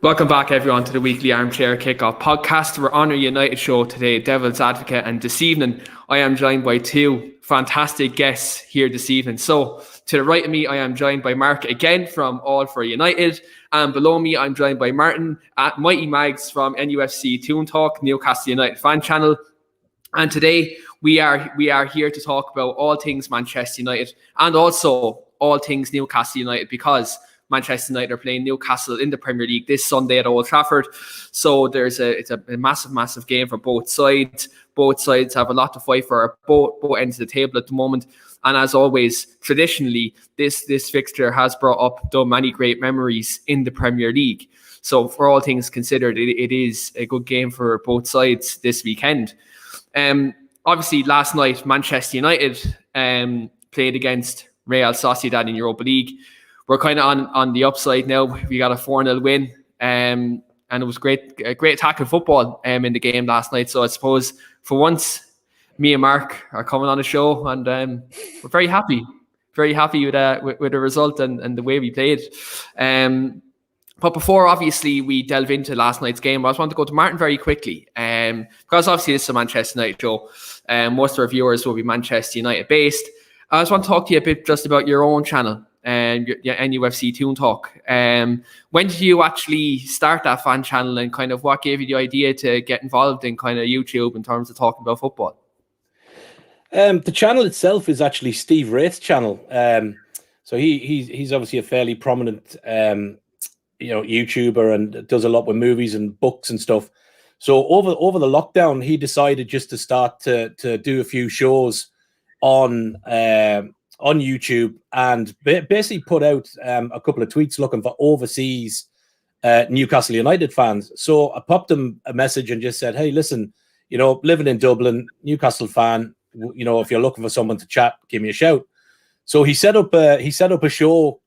Welcome back, everyone, to the weekly Armchair Kickoff podcast. We're on our United show today, Devil's Advocate, and this evening I am joined by two fantastic guests here this evening. So, to the right of me, I am joined by Marc again from All for United, and below me, I'm joined by Martin at Mighty Mags from NUFC Toon Talk, Newcastle United fan channel. And today we are here to talk about all things Manchester United and also all things Newcastle United, because Manchester United are playing Newcastle in the Premier League this Sunday at Old Trafford. So it's a massive game for both sides. Both sides have a lot to fight for at both ends of the table at the moment. And as always, traditionally, this fixture has brought up many great memories in the Premier League. So for all things considered, it is a good game for both sides this weekend. Obviously, last night, Manchester United played against Real Sociedad in Europa League. We're kind of on the upside now. We got a 4-0 win, and it was great attacking football in the game last night. So I suppose for once, me and Marc are coming on the show, and we're very happy with the result and the way we played. But before, obviously, we delve into last night's game, I just want to go to Martin very quickly, because obviously this is a Manchester United show. Most of our viewers will be Manchester United based. I just want to talk to you a bit just about your own channel and your NUFC Toon Talk. When did you actually start that fan channel, and kind of what gave you the idea to get involved in kind of YouTube in terms of talking about football? The channel itself is actually Steve Wraith's channel. So he's obviously a fairly prominent YouTuber and does a lot with movies and books and stuff. So over the lockdown, he decided just to start to do a few shows on YouTube, and basically put out a couple of tweets looking for overseas Newcastle United fans. So I popped him a message and just said, hey, listen, living in Dublin, Newcastle fan, if you're looking for someone to chat, give me a shout. So he set up a show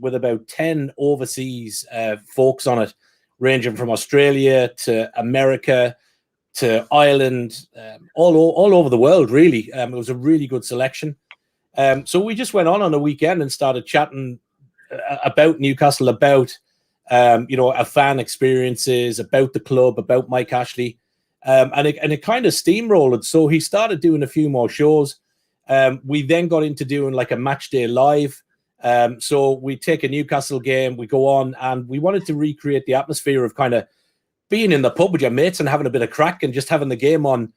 with about 10 overseas folks on it, ranging from Australia to America to Ireland, all over the world, really. It was a really good selection. So we just went on a weekend and started chatting about Newcastle, about our fan experiences, about the club, about Mike Ashley, and it kind of steamrolled. So he started doing a few more shows. We then got into doing like a match day live. So we take a Newcastle game, we go on, and we wanted to recreate the atmosphere of kind of being in the pub with your mates and having a bit of crack and just having the game on.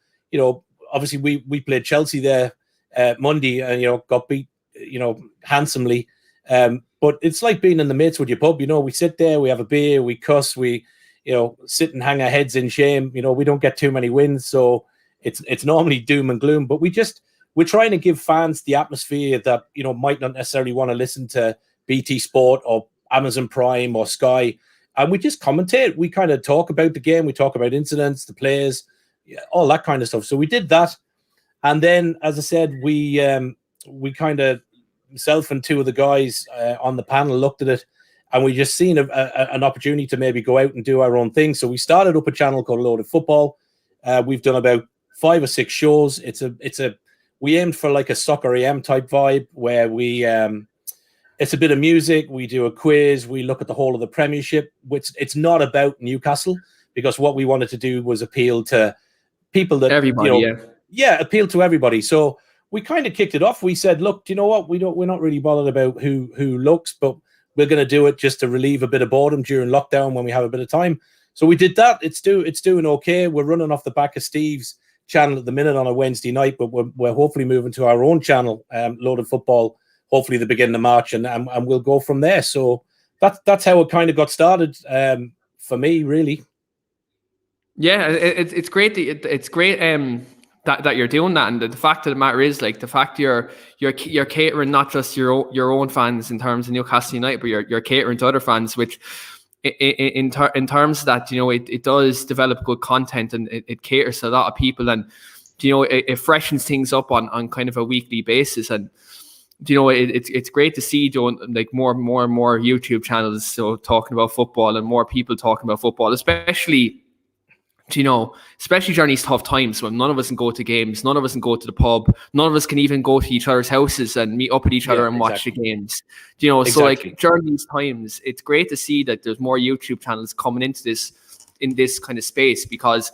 Obviously we played Chelsea there Monday and got beat handsomely, but it's like being in the mates with your pub. We sit there, we have a beer, we cuss, we sit and hang our heads in shame. We don't get too many wins, so it's normally doom and gloom, but we're trying to give fans the atmosphere that might not necessarily want to listen to BT Sport or Amazon Prime or Sky, and we just commentate. We kind of talk about the game, we talk about incidents, the players, all that kind of stuff. So we did that. And then, as I said, we kind of, myself and two of the guys on the panel looked at it, and we just seen an opportunity to maybe go out and do our own thing. So we started up a channel called Loaded Football. We've done about 5 or 6 shows. We aimed for like a Soccer AM type vibe where it's a bit of music. We do a quiz. We look at the whole of the Premiership, which it's not about Newcastle, because what we wanted to do was appeal to people that everybody, appeal to everybody. So we kind of kicked it off. We said, look, do you know what? We're not really bothered about who looks, but we're going to do it just to relieve a bit of boredom during lockdown when we have a bit of time. So we did that. It's doing okay. We're running off the back of Steve's channel at the minute on a Wednesday night, but we're hopefully moving to our own channel, Loaded Football, hopefully the beginning of March, and we'll go from there. So that's how it kind of got started for me, really. Yeah, it's great. It's great that you're doing that, and the fact of the matter is, like, the fact you're catering not just your own fans in terms of Newcastle United, but you're catering to other fans, which in terms of that, it does develop good content, and it caters to a lot of people, and it freshens things up on kind of a weekly basis, and it's great to see like more and more YouTube channels talking about football, and more people talking about football, especially you know, especially during these tough times when none of us can go to games, none of us can go to the pub, none of us can even go to each other's houses and meet up with each other and watch the games. You know, so like during these times, it's great to see that there's more YouTube channels coming into this, in this kind of space, because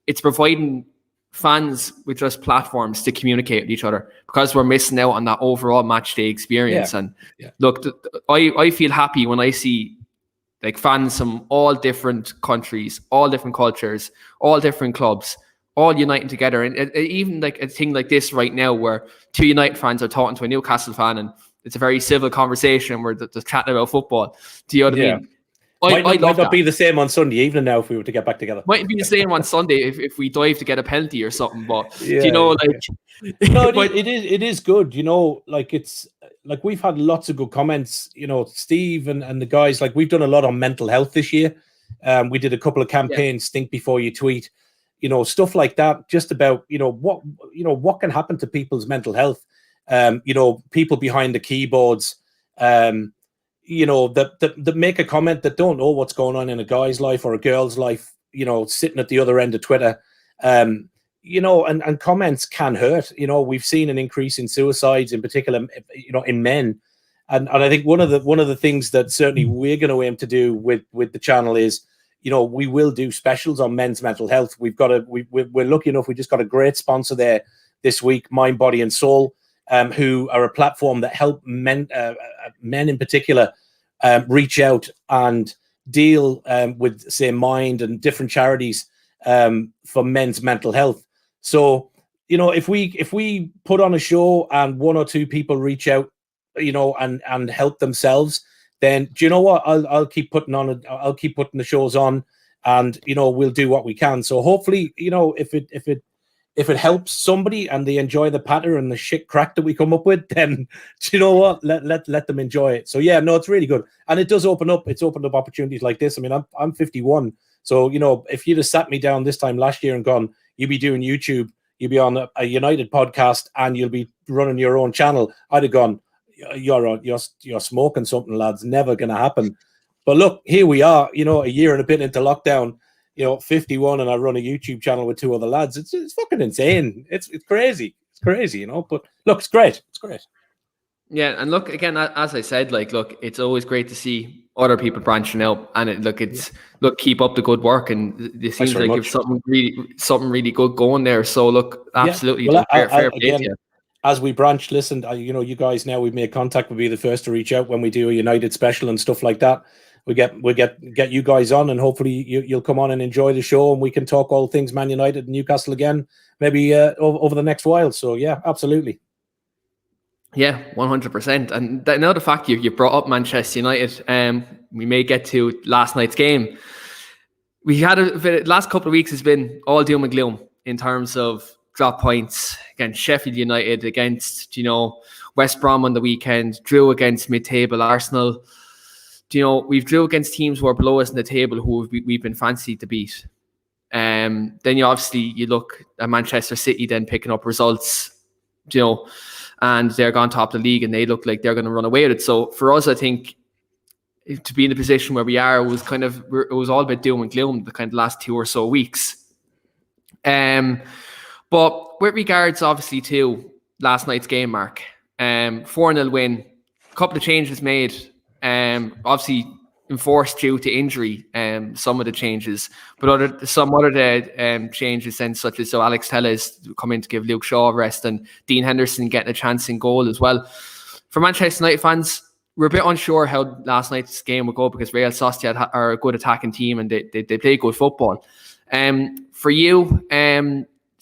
it's providing fans with just platforms to communicate with each other, because we're missing out on that overall match day experience. And look, I feel happy when I see like fans from all different countries, all different cultures, all different clubs, all uniting together. And even like a thing like this right now, where two United fans are talking to a Newcastle fan, and it's a very civil conversation where they're chatting about football. Do you know what I mean? Might not be the same on Sunday evening now if we were to get back together. Might be the same on Sunday if we dive to get a penalty or something. But do you know, like, no, it is good. You know, like it's like we've had lots of good comments. You know, Steve and the guys, like we've done a lot on mental health this year. We did a couple of campaigns, think before you tweet. You know, stuff like that. Just about what can happen to people's mental health. You know, people behind the keyboards. You know, that make a comment that don't know what's going on in a guy's life or a girl's life, you know, sitting at the other end of Twitter. You know, and comments can hurt. You know, we've seen an increase in suicides, in particular, you know, in men. And I think one of the things that certainly we're going to aim to do with the channel is, you know, we will do specials on men's mental health. We're lucky enough, we just got a great sponsor there this week, Mind, Body and Soul, who are a platform that help men in particular reach out and deal with, say, Mind and different charities for men's mental health. So, you know, if we put on a show and one or two people reach out, you know, and help themselves, then do you know what? I'll keep putting the shows on, and you know, we'll do what we can. So hopefully, you know, if it helps somebody and they enjoy the patter and the shit crack that we come up with, then do you know what? Let them enjoy it. So yeah, no, it's really good. And it does opened up opportunities like this. I mean, I'm 51. So, you know, if you'd have sat me down this time last year and gone, you'll be doing YouTube, you'll be on a United podcast and you'll be running your own channel, I'd have gone, you're smoking something, lads. Never going to happen. But look, here we are, you know, a year and a bit into lockdown, you know, 51, and I run a YouTube channel with two other lads. It's fucking insane. It's crazy. It's crazy, you know. But look, it's great. It's great. Yeah, and look, again, as I said, like, look, it's always great to see other people branching out, and keep up the good work, and it seems like you've something really good going there. So look, absolutely, well, fair play to you. As we branch, listen, you know, you guys now, we've made contact. We'll be the first to reach out when we do a United special and stuff like that. We get you guys on, and hopefully you'll come on and enjoy the show, and we can talk all things Man United and Newcastle again, maybe over the next while. So yeah, absolutely. Yeah, 100%. And now the fact you brought up Manchester United, we may get to last night's game. We had the last couple of weeks has been all doom and gloom in terms of drop points against Sheffield United, against, you know, West Brom on the weekend, drew against mid-table Arsenal. You know, we've drew against teams who are below us in the table who we've been fancied to beat. Then you look at Manchester City then picking up results, you know, and they're gone top of the league and they look like they're going to run away with it. So for us, I think to be in the position where we are was it was all about doom and gloom the kind of last 2 or so weeks. But with regards obviously to last night's game, Marc, 4-0 win, a couple of changes made. Obviously enforced due to injury, some of the changes, but some other changes then, such as Alex Telles come in to give Luke Shaw a rest and Dean Henderson getting a chance in goal as well. For Manchester United fans, we're a bit unsure how last night's game would go because Real Sociedad are a good attacking team and they play good football. For you,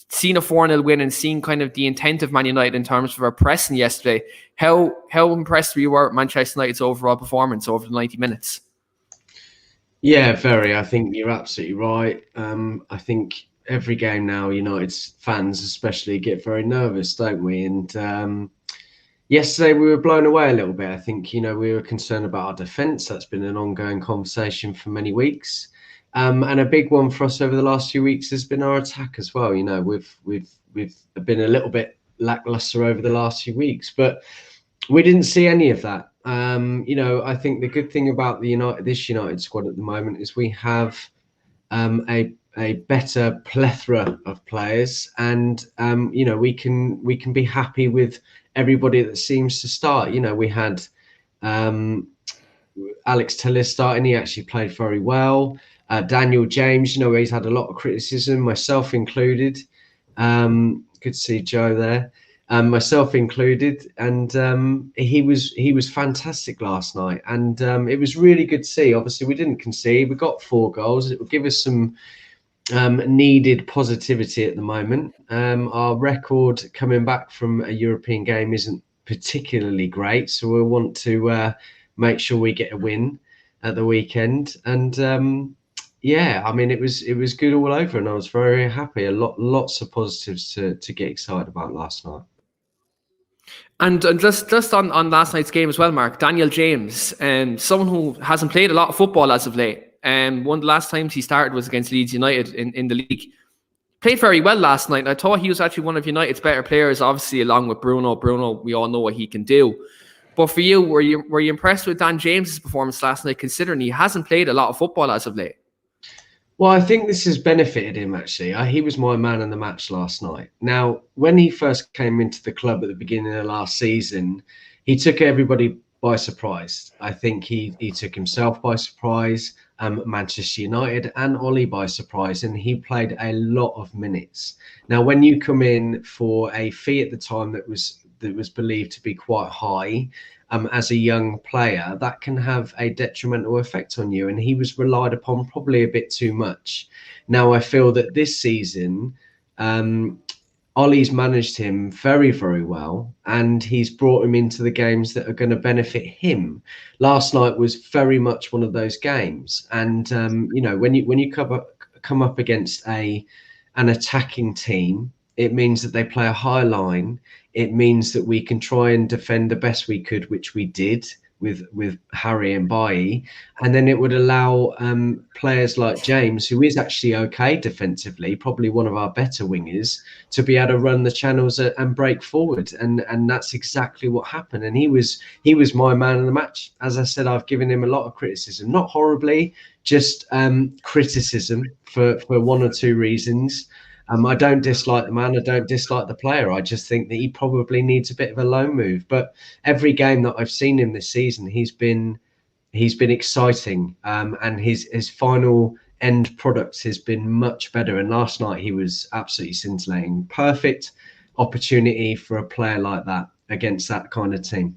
seeing a 4-0 win and seeing kind of the intent of Man United in terms of our pressing yesterday, how impressed were you with Manchester United's overall performance over the 90 minutes? Yeah, very. I think you're absolutely right. I think every game now, United's fans especially get very nervous, don't we? And yesterday we were blown away a little bit. I think, we were concerned about our defence. That's been an ongoing conversation for many weeks. And a big one for us over the last few weeks has been our attack as well. We've been a little bit lackluster over the last few weeks, but we didn't see any of that. I think the good thing about this United squad at the moment is we have a better plethora of players, and we can be happy with everybody that seems to start. We had Alex Telles starting. He actually played very well. Daniel James, he's had a lot of criticism, myself included. Good to see Joe there, myself included, and he was fantastic last night, and it was really good to see. Obviously, we didn't concede. We got 4 goals. It will give us some needed positivity at the moment. Our record coming back from a European game isn't particularly great, so we'll want to make sure we get a win at the weekend. And it was good all over, and I was very happy. Lots of positives to get excited about last night. And just on last night's game as well, Marc, Daniel James, someone who hasn't played a lot of football as of late. One of the last times he started was against Leeds United in the league. Played very well last night. I thought he was actually one of United's better players, obviously along with Bruno. Bruno, we all know what he can do. But for you, were you impressed with Dan James's performance last night, considering he hasn't played a lot of football as of late? Well, I think this has benefited him, actually. He was my man in the match last night. Now, when he first came into the club at the beginning of last season, he took everybody by surprise. I think he took himself by surprise, Manchester United and Ollie by surprise, and he played a lot of minutes. Now, when you come in for a fee at the time that was believed to be quite high, as a young player, that can have a detrimental effect on you, and he was relied upon probably a bit too much. Now, I feel that this season, Ollie's managed him very, very well, and he's brought him into the games that are going to benefit him. Last night was very much one of those games, and when you come up against an attacking team, it means that they play a high line. It means that we can try and defend the best we could, which we did with Harry and Bailly, and then it would allow players like James, who is actually okay defensively, probably one of our better wingers, to be able to run the channels and break forward, and that's exactly what happened. And he was my man in the match. As I said, I've given him a lot of criticism, not horribly, just criticism for 1 or 2 reasons. I don't dislike the man. I don't dislike the player. I just think that he probably needs a bit of a loan move. But every game that I've seen him this season, he's been exciting, and his final end product has been much better. And last night he was absolutely scintillating. Perfect opportunity for a player like that against that kind of team.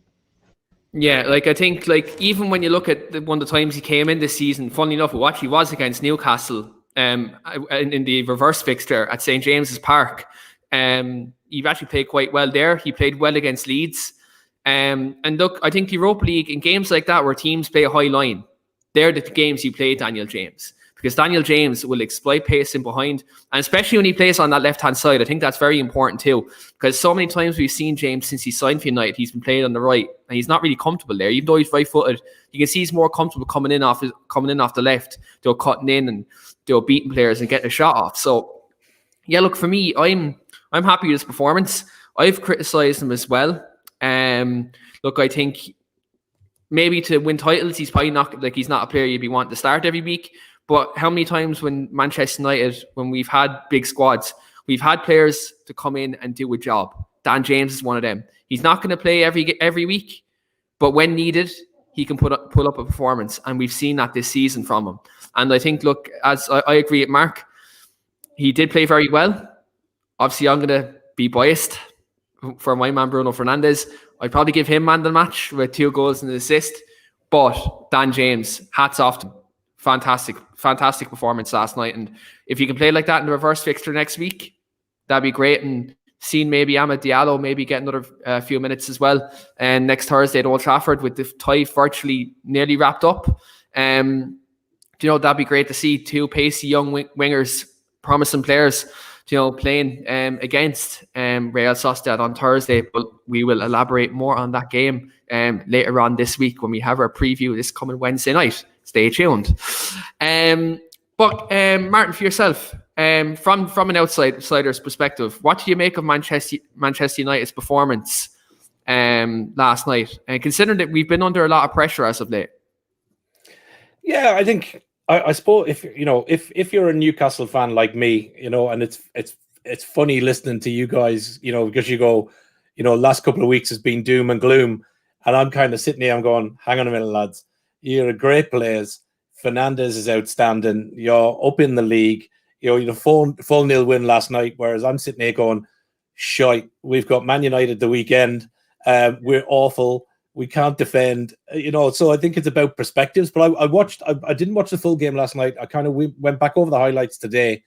Yeah, I think even when you look at one of the times he came in this season, funnily enough, it actually was against Newcastle. In the reverse fixture at St. James's Park. He actually played quite well there. He played well against Leeds. And look, I think the Europa League, in games like that where teams play a high line, they're the games you play Daniel James. Because Daniel James will exploit pace in behind, and especially when he plays on that left-hand side, I think that's very important too. Because so many times we've seen James since he signed for United, he's been playing on the right, and he's not really comfortable there. Even though he's right-footed, you can see he's more comfortable coming in off the left, cutting in and beating players and getting a shot off. So, yeah, look, for me, I'm happy with his performance. I've criticised him as well. Look, I think maybe to win titles, he's probably not he's not a player you'd be wanting to start every week. But how many times when Manchester United, when we've had big squads, we've had players to come in and do a job. Dan James is one of them. He's not going to play every week, but when needed, he can pull up a performance, and we've seen that this season from him. And I think, look, as I agree with Marc, he did play very well. Obviously, I'm going to be biased for my man Bruno Fernandes. I'd probably give him man of the match with 2 goals and an assist. But Dan James, hats off to him. Fantastic performance last night. And if you can play like that in the reverse fixture next week, that'd be great. And seeing maybe Amad Diallo maybe get another few minutes as well. And next Thursday at Old Trafford with the tie virtually nearly wrapped up. That'd be great to see 2 pacey young wingers, promising players, playing against Real Sociedad on Thursday. But we will elaborate more on that game later on this week when we have our preview this coming Wednesday night. Stay tuned. But Martin, for yourself, from an outsider's perspective, what do you make of Manchester United's performance last night? And considering that we've been under a lot of pressure as of late. Yeah, I think I suppose if you're a Newcastle fan like me, and it's funny listening to you guys, because you go, last couple of weeks has been doom and gloom, and I'm kind of sitting here, I'm going, hang on a minute, lads, you're great players. Fernandez is outstanding. You're up in the league. You're 4-0 win last night, whereas I'm sitting here going, shite. We've got Man United the weekend. We're awful. We can't defend. So I think it's about perspectives. But I didn't watch the full game last night. I kind of went back over the highlights today.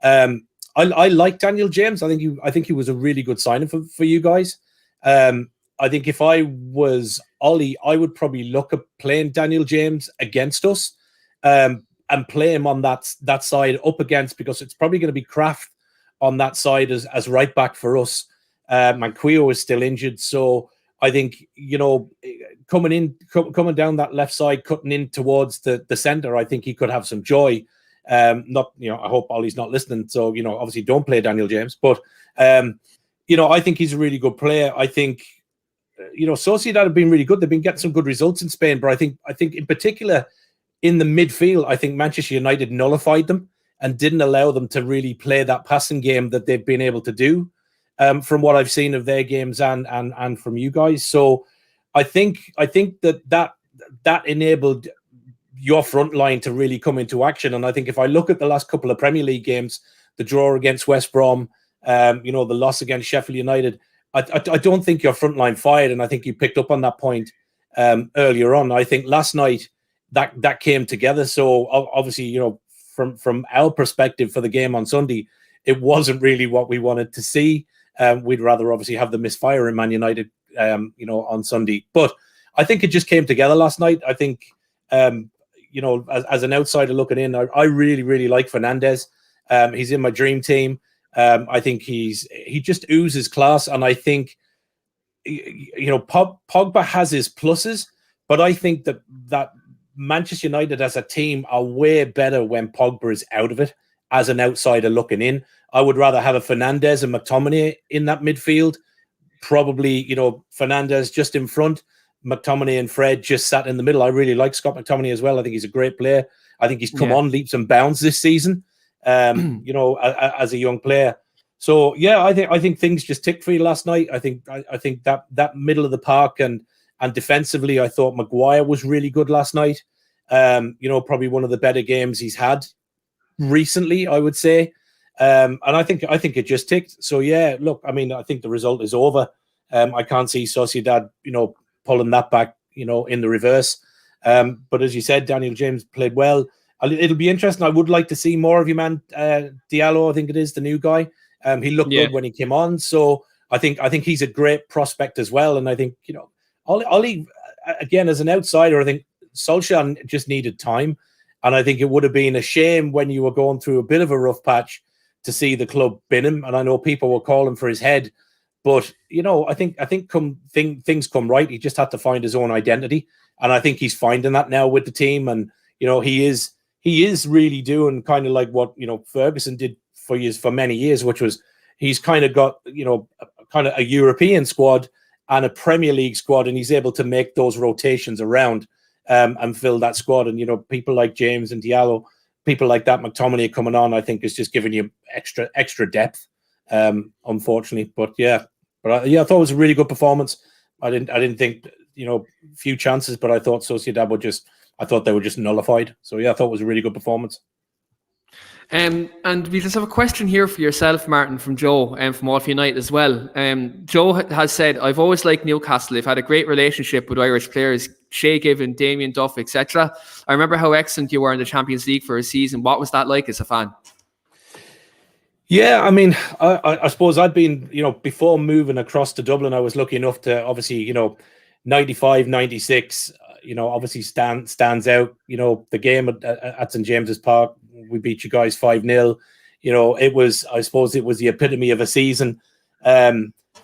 I like Daniel James. I think he was a really good signing for you guys. I think if I was Ollie, I would probably look at playing Daniel James against us, and play him on that side up against, because it's probably going to be Kraft on that side as right back for us. Manquillo is still injured, so I think coming down that left side, cutting in towards the centre, I think he could have some joy. I hope Ollie's not listening, so obviously don't play Daniel James, but I think he's a really good player. I think Sociedad have been really good. They've been getting some good results in Spain, but I think in particular in the midfield, I think Manchester United nullified them and didn't allow them to really play that passing game that they've been able to do, from what I've seen of their games and from you guys. So I think that enabled your front line to really come into action. And I think if I look at the last couple of Premier League games, the draw against West Brom, the loss against Sheffield United, I don't think your front line fired, and I think you picked up on that point earlier on. I think last night that came together. So obviously, from our perspective for the game on Sunday, it wasn't really what we wanted to see. We'd rather obviously have the misfire in Man United, on Sunday. But I think it just came together last night. I think, as an outsider looking in, I really, really like Fernandez. He's in my dream team. I think he just oozes class, and I think Pogba has his pluses, but I think that Manchester United as a team are way better when Pogba is out of it. As an outsider looking in, I would rather have a Fernandez and McTominay in that midfield. Probably, Fernandez just in front, McTominay and Fred just sat in the middle. I really like Scott McTominay as well. I think he's a great player. I think he's come on leaps and bounds this season. As a young player. So yeah, I think things just ticked for you last night. I think that middle of the park and defensively, I thought Maguire was really good last night. Probably one of the better games he's had recently, I would say. And I think it just ticked. So yeah, look, I mean, I think the result is over. I can't see Sociedad, pulling that back, in the reverse. But as you said, Daniel James played well. It'll be interesting. I would like to see more of your man, Diallo, I think it is, the new guy. He looked good when he came on. So I think he's a great prospect as well. And I think, Ollie, again, as an outsider, I think Solskjaer just needed time. And I think it would have been a shame when you were going through a bit of a rough patch to see the club bin him. And I know people were calling for his head. But, I think things come right. He just had to find his own identity. And I think he's finding that now with the team. And, he is really doing kind of like what, Ferguson did for many years, which was he's kind of got, kind of a European squad and a Premier League squad, and he's able to make those rotations around and fill that squad. And, people like James and Diallo, people like that, McTominay coming on, I think is just giving you extra depth, unfortunately. But I thought it was a really good performance. I didn't think, few chances, but I thought Sociedad they were just nullified. So yeah, I thought it was a really good performance. And we just have a question here for yourself, Martin, from Joe, and from All United as well. Joe has said, I've always liked Newcastle. They've had a great relationship with Irish players, Shay Given, Damien Duff, etc. I remember how excellent you were in the Champions League for a season. What was that like as a fan? Yeah, I mean, I suppose I'd been, before moving across to Dublin, I was lucky enough to obviously, 95, 96, obviously stands out. The game at St. James's Park, we beat you guys 5-0. I suppose it was the epitome of a season.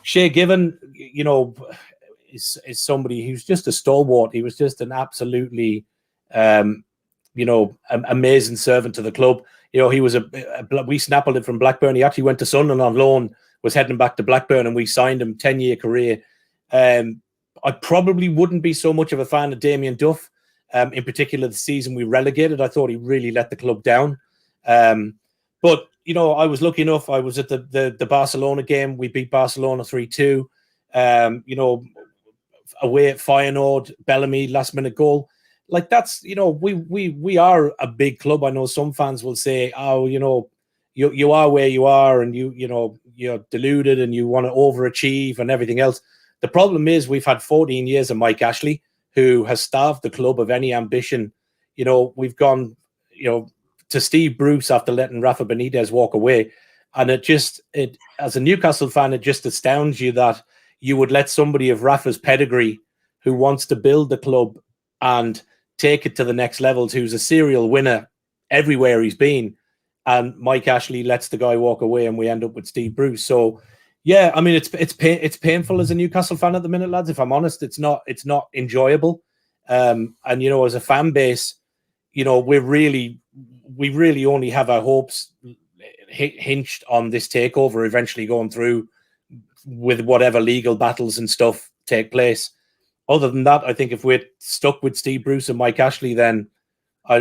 Shay Given, is somebody who's just a stalwart. He was just an absolutely, amazing servant to the club. He was we snapped it from Blackburn. He actually went to Sunderland on loan, was heading back to Blackburn, and we signed him 10-year career. I probably wouldn't be so much of a fan of Damien Duff. In particular, the season we relegated, I thought he really let the club down. But, you know, I was lucky enough. I was at the Barcelona game. We beat Barcelona 3-2. You know, away at Feyenoord, Bellamy, last minute goal. Like, that's, you know, we are a big club. I know some fans will say, oh, you know, you are where you are, and you know, you're deluded and you want to overachieve and everything else. The problem is we've had 14 years of Mike Ashley, who has starved the club of any ambition. You know, we've gone, you know, to Steve Bruce after letting Rafa Benitez walk away. And it as a Newcastle fan, it just astounds you that you would let somebody of Rafa's pedigree, who wants to build the club and take it to the next levels, who's a serial winner everywhere he's been, and Mike Ashley lets the guy walk away, and we end up with Steve Bruce. So, yeah, I mean, it's painful as a Newcastle fan at the minute, lads. If I'm honest, it's not enjoyable. And you know, as a fan base, you know, we really only have our hopes hinged on this takeover eventually going through, with whatever legal battles and stuff take place. Other than that, I think if we're stuck with Steve Bruce and Mike Ashley, then I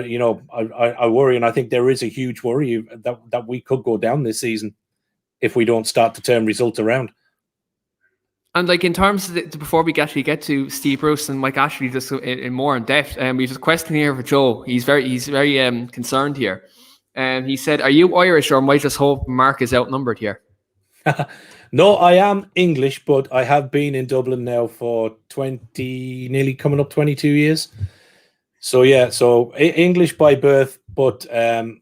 worry, and I think there is a huge worry that we could go down this season if we don't start to turn results around. And like, in terms of before we actually get to Steve Bruce and Mike Ashley, just in more in depth, we have a question here for Joe. He's very concerned here, and he said, "Are you Irish, or am I just hope Marc is outnumbered here?" No, I am English, but I have been in Dublin now for 20, nearly coming up 22 years. So yeah, so English by birth, but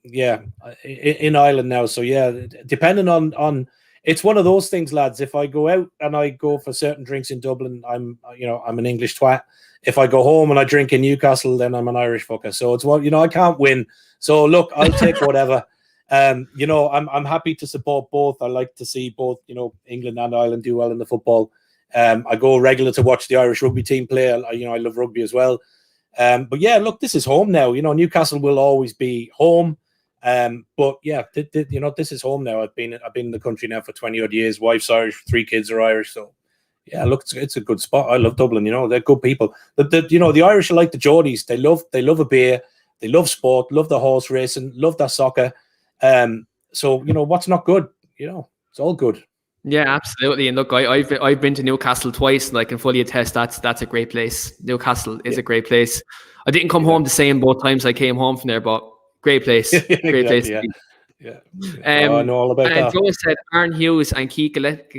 yeah, in Ireland now. So yeah, depending on it's one of those things, lads. If I go out and I go for certain drinks in Dublin, I'm an English twat. If I go home and I drink in Newcastle, then I'm an Irish fucker. So it's what, you know, I can't win. So look, I'll take whatever. You know, I'm happy to support both. I like to see both, you know, England and Ireland do well in the football. I go regular to watch the Irish rugby team play. You know, I love rugby as well. But yeah, look, this is home now. You know, Newcastle will always be home. But yeah, you know, this is home now. I've been in the country now for 20 odd years. Wife's Irish, 3 kids are Irish. So yeah, look, it's a good spot. I love Dublin. You know, they're good people. You know, the Irish are like the Geordies. They love a beer. They love sport. Love the horse racing. Love their soccer. So you know, what's not good? You know, it's all good. Yeah, absolutely. And look, I've been to Newcastle twice, and I can fully attest that's a great place. Newcastle is a great place. I didn't come home the same both times I came home from there, but great place. Great place. Yeah. I know all about that. Joe said Aaron Hughes and Keith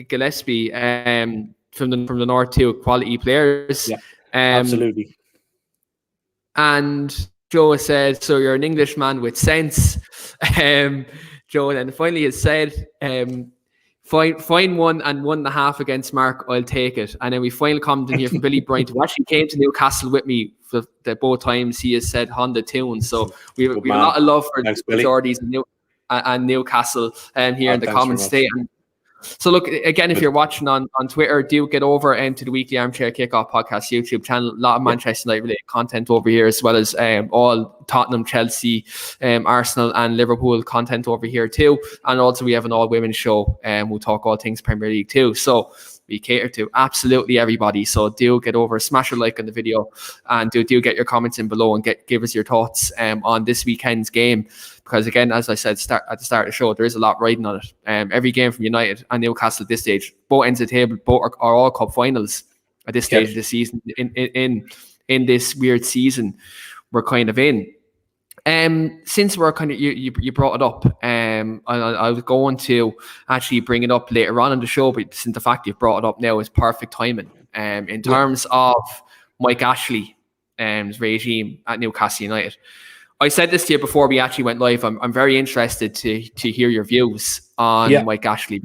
Gillespie from the north too, quality players. Yeah, absolutely. And Joe said, so you're an Englishman with sense. Joe then finally has said, fine 1 and 1.5 against Marc, I'll take it. And then we finally come in here from Billy Bryant, who actually came to Newcastle with me for both times he has said Honda tunes. So we have a lot of love for the Geordies and Newcastle here in the comments today. So look, again, if you're watching on Twitter, do get over to the Weekly Armchair Kickoff Podcast YouTube channel. A lot of Manchester United related content over here, as well as all Tottenham, Chelsea, Arsenal and Liverpool content over here too. And also we have an all-women show we'll talk all things Premier League too. So we cater to absolutely everybody. So do get over, smash a like on the video, and do get your comments in below, and give us your thoughts on this weekend's game. Because again, as I said at the start of the show, there is a lot riding on it. Every game from United and Newcastle at this stage, both ends of the table, both are all cup finals at this stage of the season. In this weird season we're kind of in. Since we're kind of you brought it up, I was going to actually bring it up later on in the show, but since the fact you've brought it up now is perfect timing. In terms of Mike Ashley's regime at Newcastle United, I said this to you before we actually went live. I'm very interested to hear your views on Mike Ashley.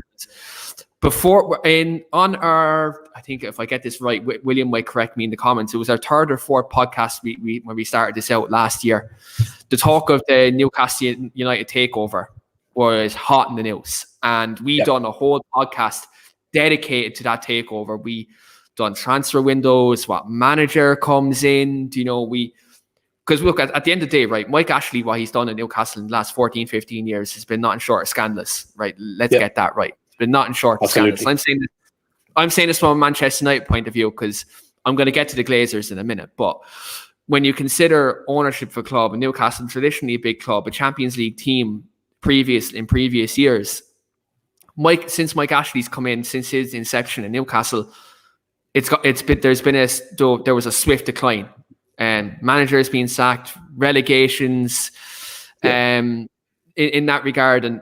Before on our, I think if I get this right, William might correct me in the comments. It was our 3rd or 4th podcast when we started this out last year. The talk of the Newcastle United takeover was hot in the news, and we done a whole podcast dedicated to that takeover. We done transfer windows, what manager comes in. Because look, at the end of the day, right, Mike Ashley, what he's done in Newcastle in the last 14, 15 years has been nothing short of scandalous, right? Let's get that right. It's been nothing short of scandalous. I'm saying this from a Manchester United point of view, because I'm going to get to the Glazers in a minute. But when you consider ownership of a club, and Newcastle traditionally a big club, a Champions League team in previous years, since Mike Ashley's come in, since his inception in Newcastle, there was a swift decline, and managers being sacked, relegations, in that regard, and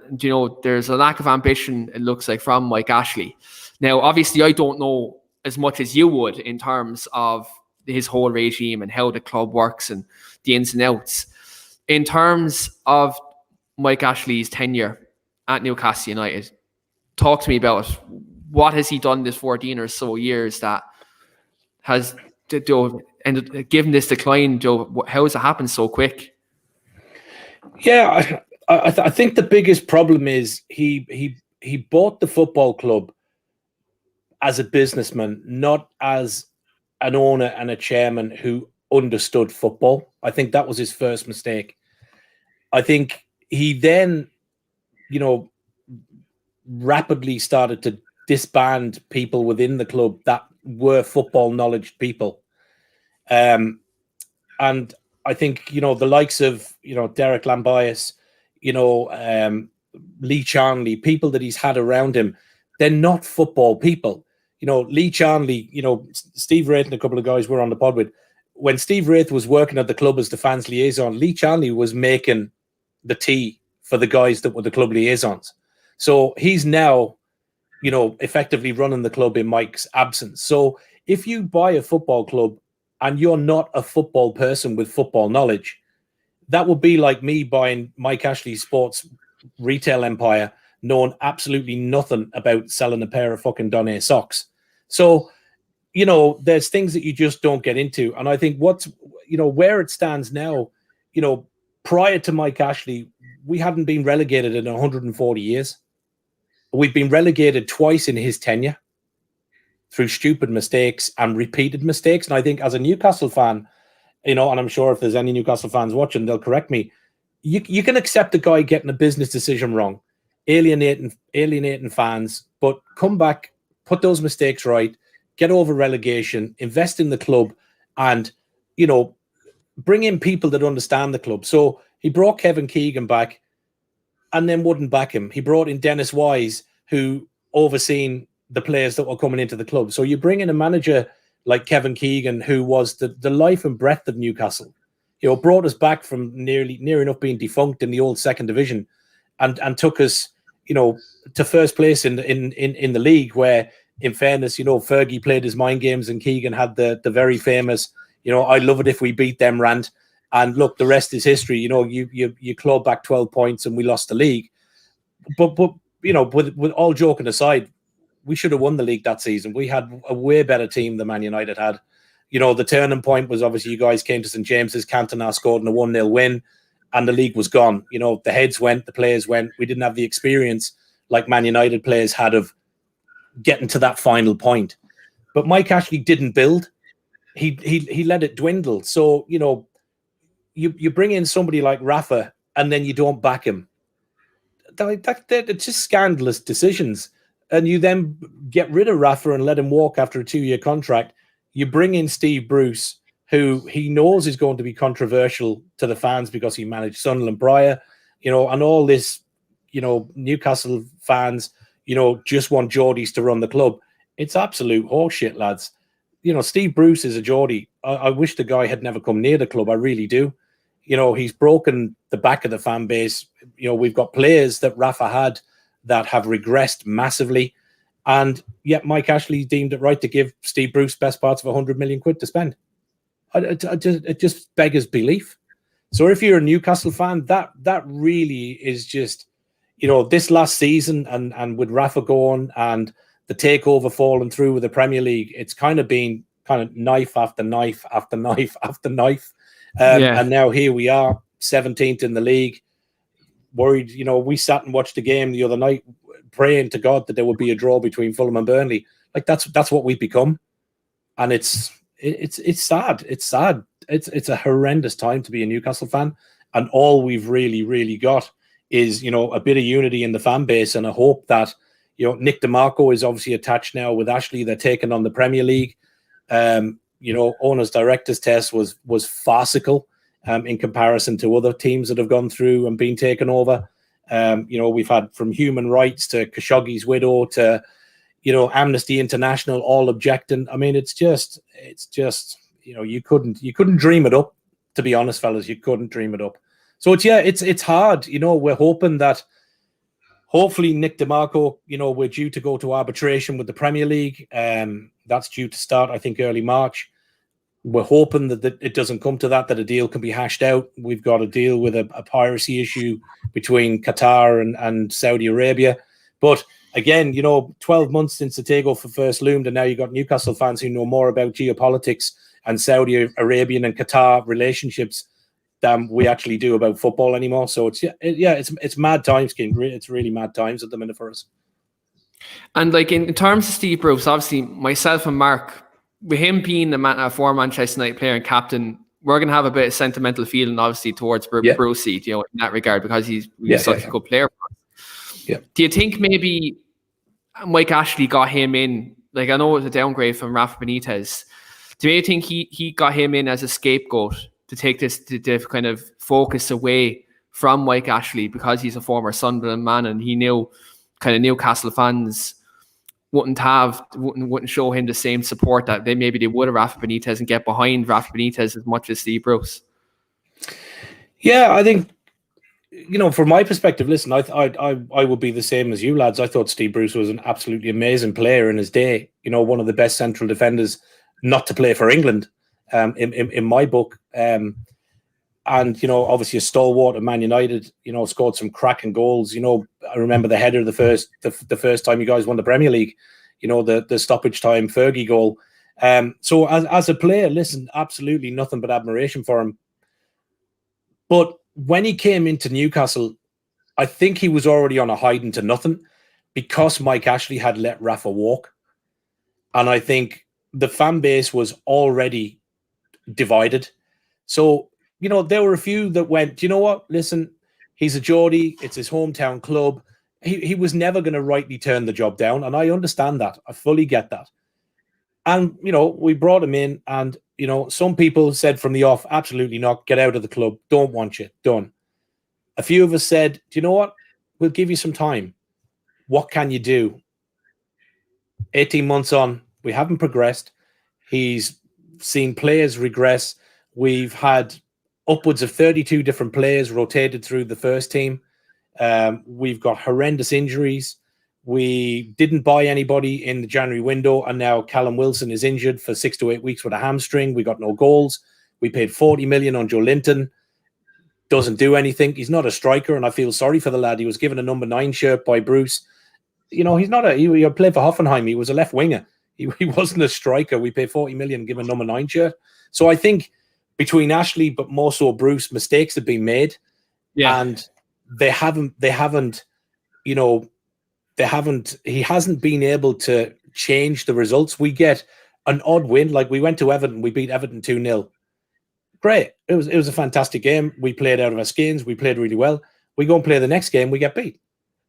there's a lack of ambition, it looks like, from Mike Ashley. Now, obviously, I don't know as much as you would in terms of his whole regime and how the club works and the ins and outs. In terms of Mike Ashley's tenure at Newcastle United, talk to me about it. What has he done this 14 or so years that has given this decline, Joe? How has it happened so quick? Yeah, I think the biggest problem is he bought the football club as a businessman, not as an owner and a chairman who understood football. I think that was his first mistake. I think he then, rapidly started to disband people within the club that were football knowledge people. And I think, the likes of, Derek Lambias, Lee Charnley, people that he's had around him, they're not football people. Lee Charnley, Steve Wraith and a couple of guys were on the pod with. When Steve Wraith was working at the club as the fans liaison, Lee Charnley was making the tea for the guys that were the club liaisons. So he's now, effectively running the club in Mike's absence. So if you buy a football club and you're not a football person with football knowledge, that would be like me buying Mike Ashley's sports retail empire, knowing absolutely nothing about selling a pair of fucking Donné socks. So, there's things that you just don't get into. And I think where it stands now, prior to Mike Ashley, we hadn't been relegated in 140 years. We've been relegated twice in his tenure through stupid mistakes and repeated mistakes. And I think as a Newcastle fan, and I'm sure if there's any Newcastle fans watching, they'll correct me. You can accept a guy getting a business decision wrong, alienating fans, but come back, put those mistakes right, get over relegation, invest in the club, and, bring in people that understand the club. So he brought Kevin Keegan back and then wouldn't back him. He brought in Dennis Wise, who overseen the players that were coming into the club. So you bring in a manager like Kevin Keegan, who was the life and breath of Newcastle, brought us back from near enough being defunct in the old second division, and took us, to first place in the league, where, in fairness, Fergie played his mind games and Keegan had the very famous, I love it if we beat them rant. And look, the rest is history. You clawed back 12 points and we lost the league. But with all joking aside, we should have won the league that season. We had a way better team than Man United had. The turning point was obviously you guys came to St. James's, Cantona scored in a 1-0 win, and the league was gone. The heads went, the players went. We didn't have the experience like Man United players had of getting to that final point. But Mike Ashley didn't build. He let it dwindle. So, you bring in somebody like Rafa and then you don't back him. It's just scandalous decisions. And you then get rid of Rafa and let him walk after a 2-year contract. You bring in Steve Bruce, who he knows is going to be controversial to the fans because he managed Sunderland prior, and all this, Newcastle fans, just want Geordies to run the club. It's absolute horseshit, lads. Steve Bruce is a Geordie. I wish the guy had never come near the club. I really do. He's broken the back of the fan base. We've got players that Rafa had that have regressed massively. And yet Mike Ashley deemed it right to give Steve Bruce best parts of 100 million quid to spend. It just beggars belief. So if you're a Newcastle fan, that really is just, this last season and with Rafa going and the takeover falling through with the Premier League, it's kind of been knife after knife after knife after knife. And now here we are, 17th in the league. Worried, we sat and watched the game the other night, praying to God that there would be a draw between Fulham and Burnley. Like that's what we've become, and it's sad. It's sad. It's a horrendous time to be a Newcastle fan, and all we've really got is a bit of unity in the fan base and a hope that Nick DeMarco is obviously attached now with Ashley. They're taking on the Premier League. owners directors test was farcical in comparison to other teams that have gone through and been taken over. We've had from human rights to Khashoggi's widow to Amnesty International all objecting. I mean, it's just you couldn't dream it up, to be honest, fellas. You couldn't dream it up. So it's hard. We're hoping that hopefully Nick DeMarco, we're due to go to arbitration with the Premier League. That's due to start, I think, early March. We're hoping that it doesn't come to that a deal can be hashed out. We've got to deal with a piracy issue between Qatar and Saudi Arabia. But again, 12 months since the takeover first loomed, and now you've got Newcastle fans who know more about geopolitics and Saudi Arabian and Qatar relationships than we actually do about football anymore. So it's mad times, Keane. It's really mad times at the minute for us. And like in terms of Steve Bruce, obviously myself and Marc, with him being a former Manchester United player and captain, we're going to have a bit of sentimental feeling, obviously, towards Bruce, in that regard, because he's such a good player. Yeah. Do you think maybe Mike Ashley got him in? Like, I know it was a downgrade from Rafa Benitez. Do you think he got him in as a scapegoat to take this to kind of focus away from Mike Ashley, because he's a former Sunderland man and he knew kind of Newcastle fans wouldn't show him the same support that they would have Rafa Benitez and get behind Rafa Benitez as much as Steve Bruce? Yeah, I think, from my perspective, listen, I would be the same as you lads. I thought Steve Bruce was an absolutely amazing player in his day. One of the best central defenders not to play for England, in my book. And, obviously a stalwart of Man United, scored some cracking goals. I remember the header the first time you guys won the Premier League, the stoppage time Fergie goal. So as a player, listen, absolutely nothing but admiration for him. But when he came into Newcastle, I think he was already on a hiding to nothing because Mike Ashley had let Rafa walk. And I think the fan base was already divided. So, there were a few that went, you know what? Listen, he's a Geordie. It's his hometown club. He was never going to rightly turn the job down. And I understand that. I fully get that. And, we brought him in and, some people said from the off, absolutely not. Get out of the club. Don't want you. Done. A few of us said, do you know what? We'll give you some time. What can you do? 18 months on, we haven't progressed. He's seen players regress. We've had upwards of 32 different players rotated through the first team. We've got horrendous injuries. We didn't buy anybody in the January window, and now Callum Wilson is injured for 6 to 8 weeks with a hamstring. We got no goals. We paid 40 million on Joe Linton. Doesn't do anything. He's not a striker, and I feel sorry for the lad. He was given a number 9 shirt by Bruce. He's not he played for Hoffenheim. He was a left winger. He wasn't a striker. We paid 40 million and give him a number 9 shirt. So I think between Ashley, but more so Bruce, mistakes have been made. Yeah. And he hasn't been able to change the results. We get an odd win. Like we went to Everton, we beat Everton 2-0. Great. It was a fantastic game. We played out of our skins. We played really well. We go and play the next game, we get beat.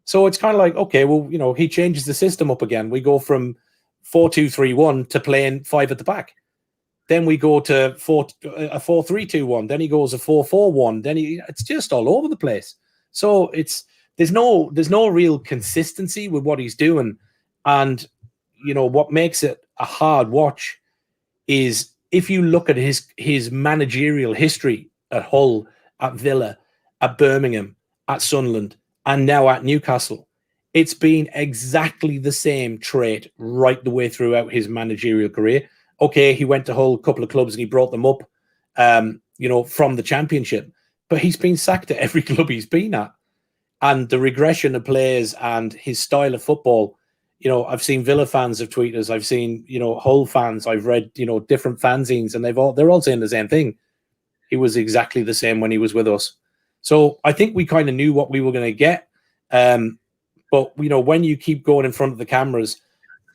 So it's kind of like, okay, well, he changes the system up again. We go from 4-2-3-1 to playing 5 at the back. Then we go to a 4-3-2-1. Then he goes a 4-4-1. Then it's just all over the place. So there's no real consistency with what he's doing. And, what makes it a hard watch is if you look at his managerial history at Hull, at Villa, at Birmingham, at Sunderland, and now at Newcastle, it's been exactly the same trait right the way throughout his managerial career. Okay, he went to Hull, a couple of clubs, and he brought them up, from the Championship. But he's been sacked at every club he's been at. And the regression of players and his style of football, I've seen Villa fans have tweeted us. I've seen, Hull fans. I've read, different fanzines, and they're all saying the same thing. He was exactly the same when he was with us. So I think we kind of knew what we were going to get. But, when you keep going in front of the cameras,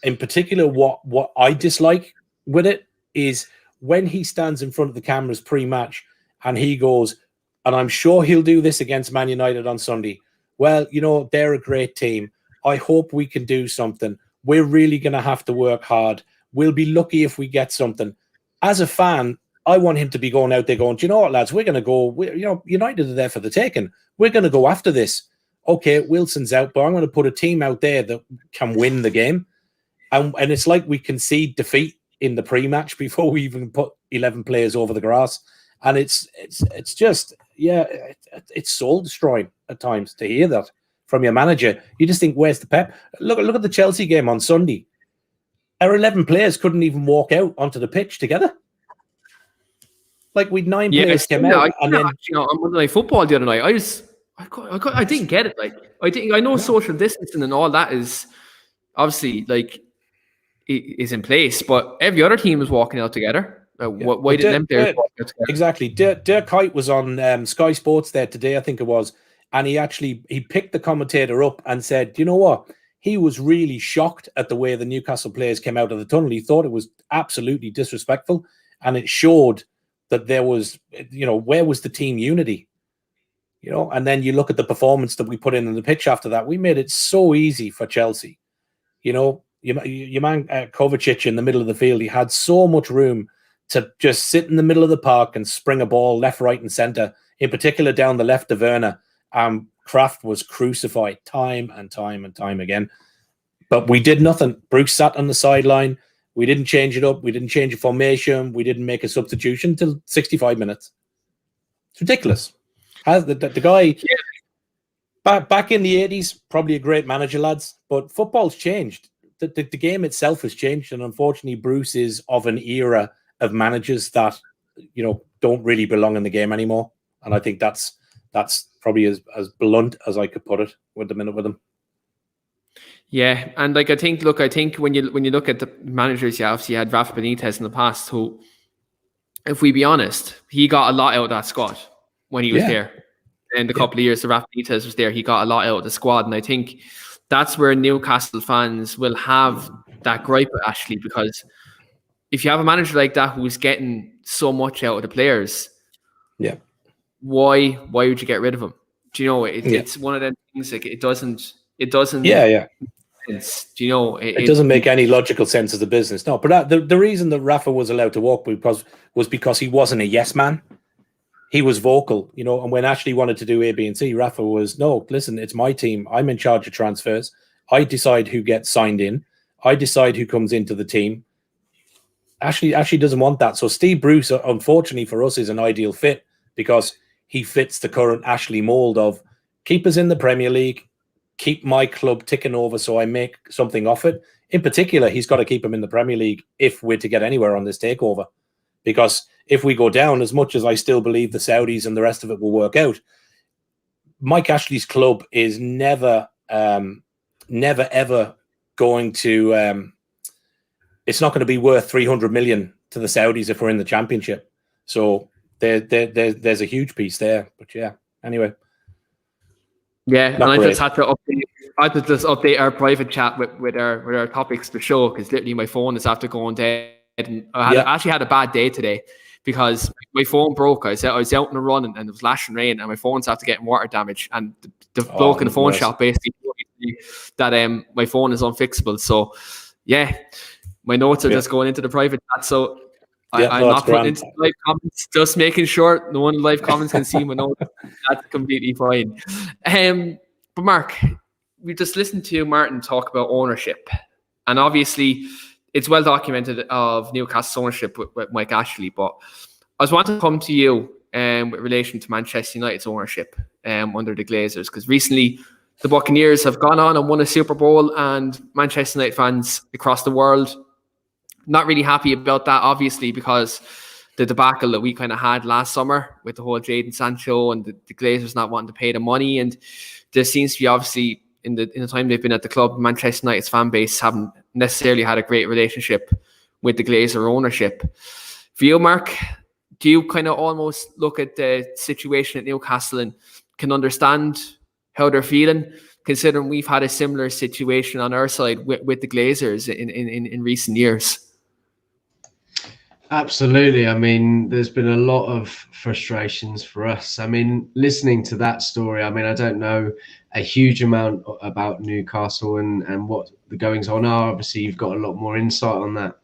in particular, what I dislike with it is when he stands in front of the cameras pre-match and he goes, and I'm sure he'll do this against Man United on Sunday. Well, they're a great team. I hope we can do something. We're really going to have to work hard. We'll be lucky if we get something. as a fan, I want him to be going out there going, do you know what, lads, we're going to go, United are there for the taking. We're going to go after this. Okay, Wilson's out, but I'm going to put a team out there that can win the game. And it's like we concede defeat in the pre-match before we even put 11 players over the grass. And it's just, it's soul-destroying at times to hear that from your manager. You just think, where's the pep? Look at the Chelsea game on Sunday. Our 11 players couldn't even walk out onto the pitch together. Like, we'd 9 players came out. And then on Monday Night Football the other night, I didn't get it. Like, I know social distancing and all that is obviously like is in place, but every other team was walking out together. Why didn't them players walk out together? Exactly. Dirk Kuyt was on Sky Sports there today, I think it was, and he picked the commentator up and said, you know what? He was really shocked at the way the Newcastle players came out of the tunnel. He thought it was absolutely disrespectful, and it showed that there was, where was the team unity? And then you look at the performance that we put in the pitch after that. We made it so easy for Chelsea. Your man Kovacic in the middle of the field, he had so much room to just sit in the middle of the park and spring a ball left, right, and centre, in particular down the left of Werner. Kraft was crucified time and time and time again. But we did nothing. Bruce sat on the sideline. We didn't change it up. We didn't change a formation. We didn't make a substitution until 65 minutes. It's ridiculous. The guy back in the 80s, probably a great manager, lads, but football's changed. The game itself has changed, and unfortunately Bruce is of an era of managers that don't really belong in the game anymore. And I think that's probably as blunt as I could put it with him. Yeah, and I think when you look at the managers, you obviously had Rafa Benitez in the past, who, if we be honest, he got a lot out of that squad when he was there. And the couple of years that Rafa Benitez was there, he got a lot out of the squad. And I think that's where Newcastle fans will have that gripe, actually, because if you have a manager like that who's getting so much out of the players, why would you get rid of him? Do you know, it's one of them things, like it doesn't sense. Do you know, it doesn't make any logical sense as a business. No, but the reason that Rafa was allowed to walk was because he wasn't a yes man. He was vocal, and when Ashley wanted to do A, B, and C, Rafa was, no, listen, it's my team. I'm in charge of transfers. I decide who gets signed in. I decide who comes into the team. Ashley doesn't want that. So Steve Bruce, unfortunately for us, is an ideal fit because he fits the current Ashley mold of keep us in the Premier League, keep my club ticking over so I make something off it. In particular, he's got to keep him in the Premier League if we're to get anywhere on this takeover. Because if we go down, as much as I still believe the Saudis and the rest of it will work out, Mike Ashley's club is never ever going to... it's not going to be worth 300 million to the Saudis if we're in the Championship. So there's a huge piece there. But yeah, anyway. Yeah, and I just had to update our private chat with our topics to show, because literally my phone is after going dead. And I actually had a bad day today because my phone broke. I was out on a run and it was lashing rain, and my phone's after getting water damage. And the bloke in the phone shop basically told me that my phone is unfixable. So yeah, my notes are just going into the private chat. So I'm not putting into live comments, just making sure no one in live comments can see my notes. That's completely fine. But Mark, we just listened to Martin talk about ownership, and obviously it's well documented of Newcastle's ownership with Mike Ashley. But I was wanting to come to you with relation to Manchester United's ownership under the Glazers, because recently the Buccaneers have gone on and won a Super Bowl, and Manchester United fans across the world not really happy about that, obviously, because the debacle that we kind of had last summer with the whole Jadon Sancho and the Glazers not wanting to pay the money. And there seems to be, obviously, in the time they've been at the club, Manchester United's fan base haven't necessarily had a great relationship with the Glazer ownership. For you, Mark, do you kind of almost look at the situation at Newcastle and can understand how they're feeling, considering we've had a similar situation on our side with the Glazers in recent years? Absolutely. I mean, there's been a lot of frustrations for us. I mean, listening to that story, I mean, I don't know a huge amount about Newcastle and what the goings on are. Obviously, you've got a lot more insight on that.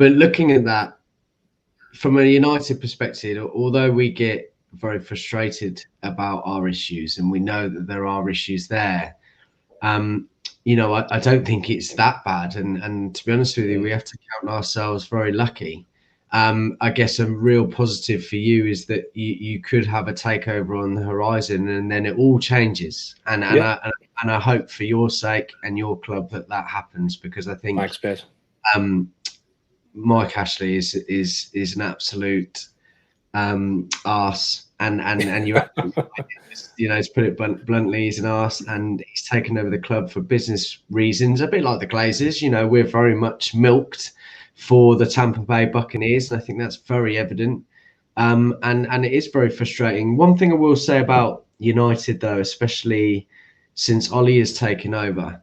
But looking at that from a United perspective, although we get very frustrated about our issues, and we know that there are issues there, I don't think it's that bad. And to be honest with you, we have to count ourselves very lucky. I guess a real positive for you is that you could have a takeover on the horizon, and then it all changes. And I hope for your sake and your club that happens, because I think Mike Ashley is an absolute arse, and you to put it bluntly, he's an arse, and he's taken over the club for business reasons, a bit like the Glazers. We're very much milked for the Tampa Bay Buccaneers, and I think that's very evident. And it is very frustrating. One thing I will say about United, though, especially since Ollie has taken over,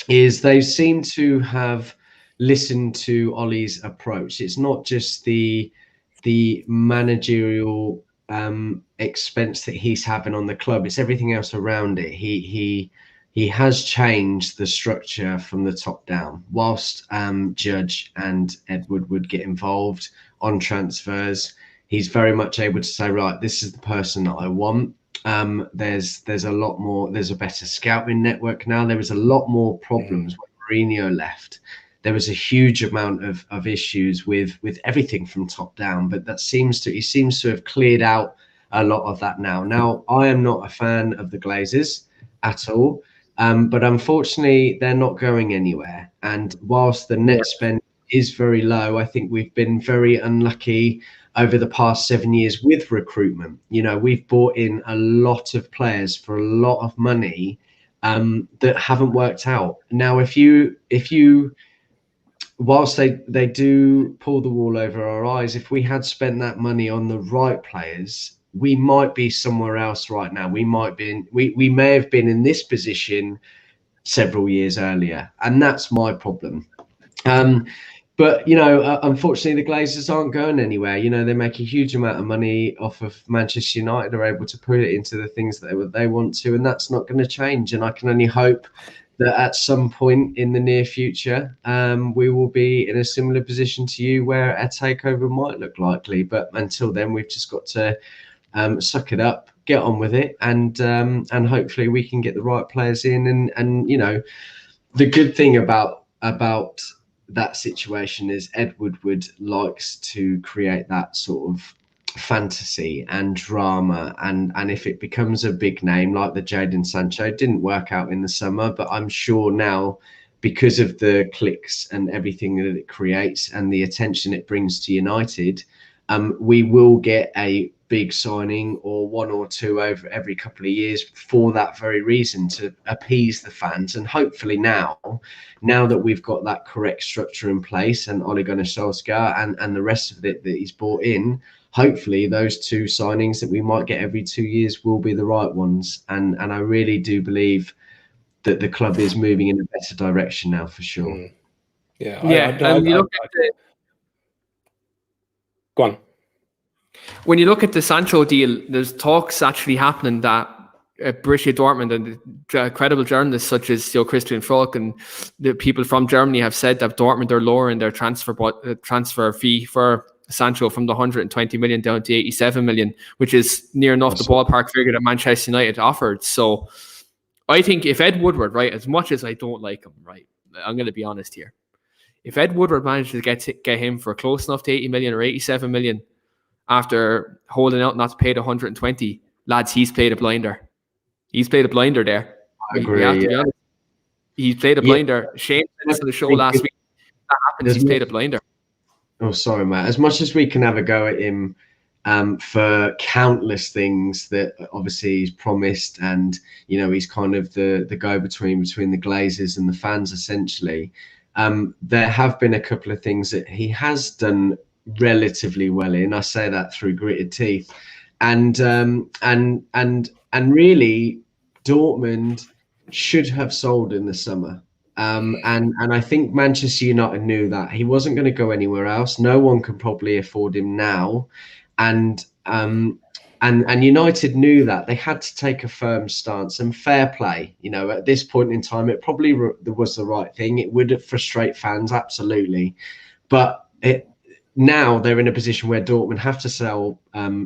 is they seem to have listened to Ollie's approach. It's not just the managerial expense that he's having on the club, it's everything else around it. He has changed the structure from the top down. Whilst Judge and Edward would get involved on transfers, he's very much able to say, right, this is the person that I want. There's a lot more, there's a better scouting network now. There was a lot more problems when Mourinho left. There was a huge amount of issues with everything from top down, but he seems to have cleared out a lot of that now. Now, I am not a fan of the Glazers at all, but unfortunately, they're not going anywhere. And whilst the net spend is very low, I think we've been very unlucky over the past 7 years with recruitment. We've brought in a lot of players for a lot of money that haven't worked out. Now, if you whilst they do pull the wool over our eyes, if we had spent that money on the right players, we might be somewhere else right now. We may have been in this position several years earlier, and that's my problem. But unfortunately, the Glazers aren't going anywhere. They make a huge amount of money off of Manchester United. They're able to put it into the things that they want to, and that's not going to change. And I can only hope that at some point in the near future, we will be in a similar position to you where a takeover might look likely. But until then, we've just got to suck it up, get on with it, and hopefully we can get the right players in. And the good thing about that situation is Edward likes to create that sort of fantasy and drama, and if it becomes a big name like the Jadon Sancho, it didn't work out in the summer, but I'm sure now, because of the clicks and everything that it creates and the attention it brings to United, we will get a big signing or one or two over every couple of years for that very reason, to appease the fans. And hopefully now that we've got that correct structure in place, and Ole Gunnar Solskjaer and the rest of it that he's brought in, hopefully those two signings that we might get every 2 years will be the right ones. And I really do believe that the club is moving in a better direction now, for sure. Yeah. Go on. When you look at the Sancho deal, there's talks actually happening that Borussia Dortmund and credible journalists such as Christian Falk and the people from Germany have said that Dortmund are lowering their transfer fee for Sancho from the 120 million down to 87 million, which is near enough the ballpark figure that Manchester United offered. So I think if Ed Woodward, right, as much as I don't like him, right, I'm going to be honest here, if Ed Woodward managed to get him for close enough to 80 million or 87 million after holding out not to pay the 120, lads, he's played a blinder. He's played a blinder there. I agree. He's played a blinder. Shane said this on the show last week. That happens. He's played a blinder. Oh, sorry, Matt. As much as we can have a go at him for countless things that obviously he's promised, and he's kind of the go-between between the Glazers and the fans, essentially. There have been a couple of things that he has done relatively well in. I say that through gritted teeth, and really, Dortmund should have sold in the summer. And I think Manchester United knew that he wasn't going to go anywhere else. No one could probably afford him now, and United knew that they had to take a firm stance and fair play. At this point in time, it probably was the right thing. It would frustrate fans, absolutely, but now they're in a position where Dortmund have to sell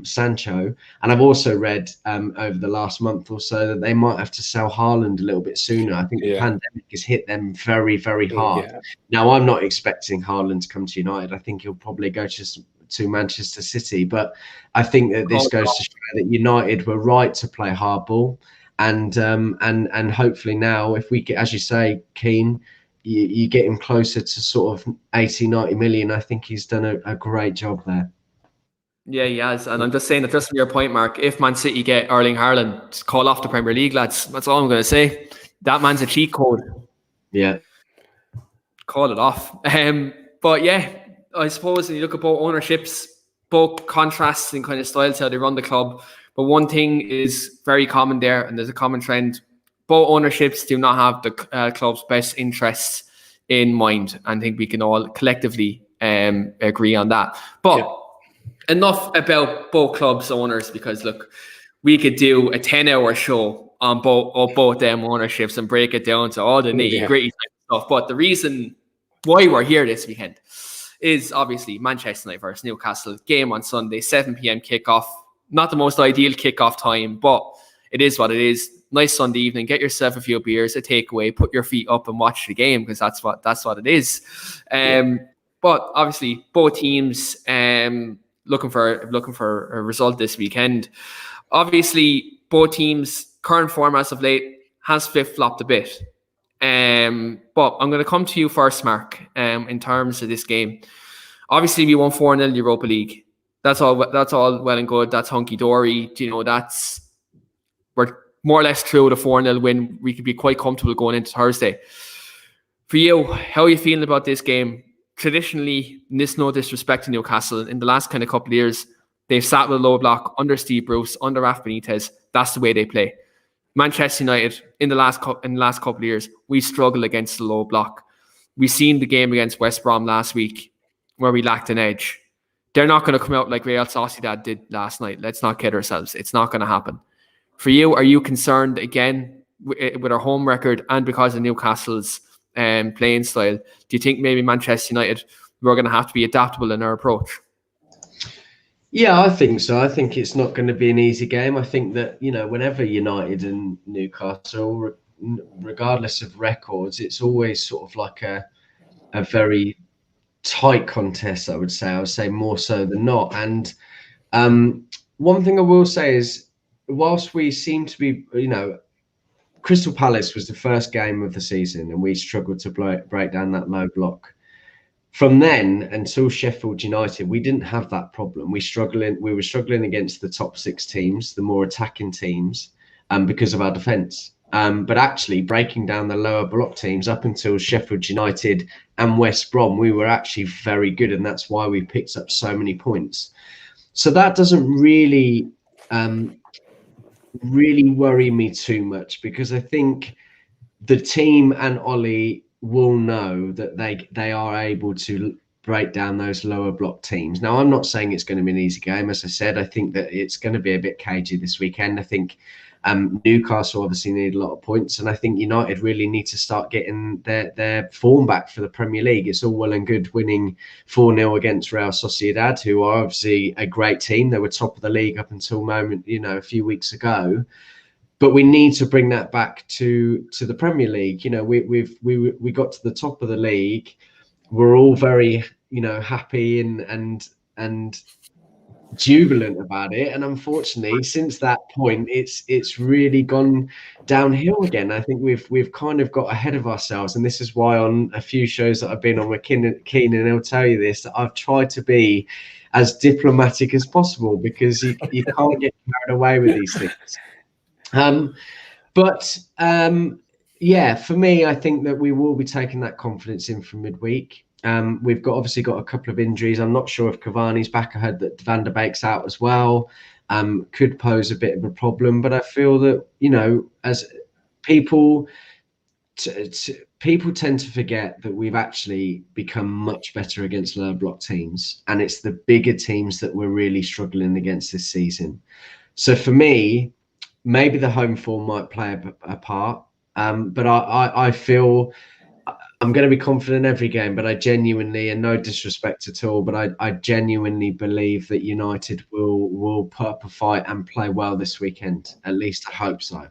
Sancho, and I've also read over the last month or so that they might have to sell Haaland a little bit sooner. I think the pandemic has hit them very, very hard. Yeah. Now, I'm not expecting Haaland to come to United. I think he'll probably go to Manchester City, but I think that this goes to show that United were right to play hardball, and hopefully now, if we get, as you say, Keane, you get him closer to sort of 80, 90 million. I think he's done a great job there. Yeah, he has. And I'm just saying that, just from your point, Mark, if Man City get Erling Haaland, call off the Premier League, lads. That's all I'm going to say. That man's a cheat code. Yeah. Call it off. But yeah, I suppose when you look at both ownerships, both contrasts in kind of styles, how they run the club. But one thing is very common there, and there's a common trend. Both ownerships do not have the club's best interests in mind. I think we can all collectively agree on that. But enough about both clubs' owners, because look, we could do a 10-hour show on both them ownerships and break it down to all the nitty-gritty stuff. But the reason why we're here this weekend is obviously Manchester United versus Newcastle. Game on Sunday, 7 p.m. kickoff. Not the most ideal kickoff time, but it is what it is. Nice Sunday evening. Get yourself a few beers, a takeaway, put your feet up and watch the game, because that's what it is. But obviously, both teams looking for a result this weekend. Obviously, both teams' current form as of late has flip-flopped a bit. But I'm going to come to you first, Mark, in terms of this game. Obviously, we won 4-0 Europa League. That's all well and good. That's hunky-dory. We're more or less through the 4-0 win. We could be quite comfortable going into Thursday. For you, how are you feeling about this game? Traditionally, no disrespect to Newcastle, in the last kind of couple of years, they've sat with a low block under Steve Bruce, under Rafa Benitez. That's the way they play. Manchester United, in the last couple of years, we struggle against the low block. We've seen the game against West Brom last week where we lacked an edge. They're not going to come out like Real Sociedad did last night. Let's not kid ourselves. It's not going to happen. For you, are you concerned again with our home record and because of Newcastle's playing style? Do you think maybe Manchester United, we're going to have to be adaptable in our approach? Yeah, I think so. I think it's not going to be an easy game. I think that, whenever United and Newcastle, regardless of records, it's always sort of like a very tight contest, I would say more so than not. And one thing I will say is, whilst we seem to be, Crystal Palace was the first game of the season and we struggled to break down that low block. From then until Sheffield United, we didn't have that problem. We were struggling against the top 6 teams, the more attacking teams, because of our defence. But actually breaking down the lower block teams up until Sheffield United and West Brom, we were actually very good. And that's why we picked up so many points. So that doesn't really worry me too much, because I think the team and Ollie will know that they are able to break down those lower block teams. Now, I'm not saying it's going to be an easy game. As I said, I think that it's going to be a bit cagey this weekend. I think Newcastle obviously need a lot of points, and I think United really need to start getting their form back for the Premier League. It's all well and good winning 4-0 against Real Sociedad, who are obviously a great team. They were top of the league up until a few weeks ago. But we need to bring that back to the Premier League. We got to the top of the league. We're all very happy and jubilant about it, and unfortunately since that point it's really gone downhill again. I think we've kind of got ahead of ourselves, and this is why on a few shows that I've been on with Keane, and he'll tell you this, that I've tried to be as diplomatic as possible, because you can't get carried away with these things. Yeah, for me, I think that we will be taking that confidence in from midweek. We've obviously got a couple of injuries. I'm not sure if Cavani's back. I heard that Van der Beek's out as well. Could pose a bit of a problem. But I feel that, as people tend to forget that we've actually become much better against lower block teams. And it's the bigger teams that we're really struggling against this season. So for me, maybe the home form might play a part. But I feel I'm going to be confident every game, but I genuinely, and no disrespect at all, but I genuinely believe that United will put up a fight and play well this weekend. At least I hope so.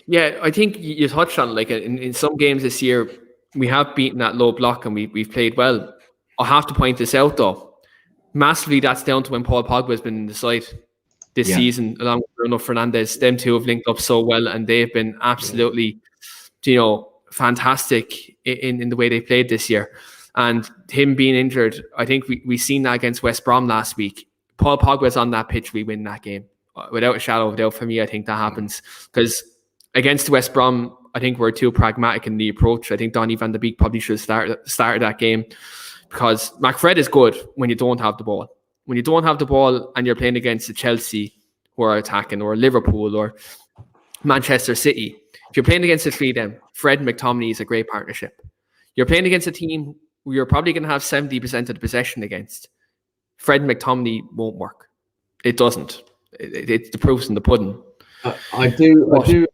Yeah, I think you touched on, like, in some games this year, we have beaten that low block and we've played well. I have to point this out, though. Massively, that's down to when Paul Pogba has been in the side this season, along with Bruno Fernandes. Them two have linked up so well, and they've been absolutely, fantastic in the way they played this year. And him being injured, I think we seen that against West Brom last week. Paul Pogba's on that pitch, we win that game. Without a shadow of doubt, for me, I think that happens. Because against West Brom, I think we're too pragmatic in the approach. I think Donny van de Beek probably should have started that game, because McFred is good when you don't have the ball. When you don't have the ball and you're playing against the Chelsea who are attacking, or Liverpool, or Manchester City, if you're playing against the three of them, Fred and McTominay is a great partnership. You're playing against a team where you're probably going to have 70% of the possession against. Fred and McTominay won't work. It doesn't. It's the proof's in the pudding. I do.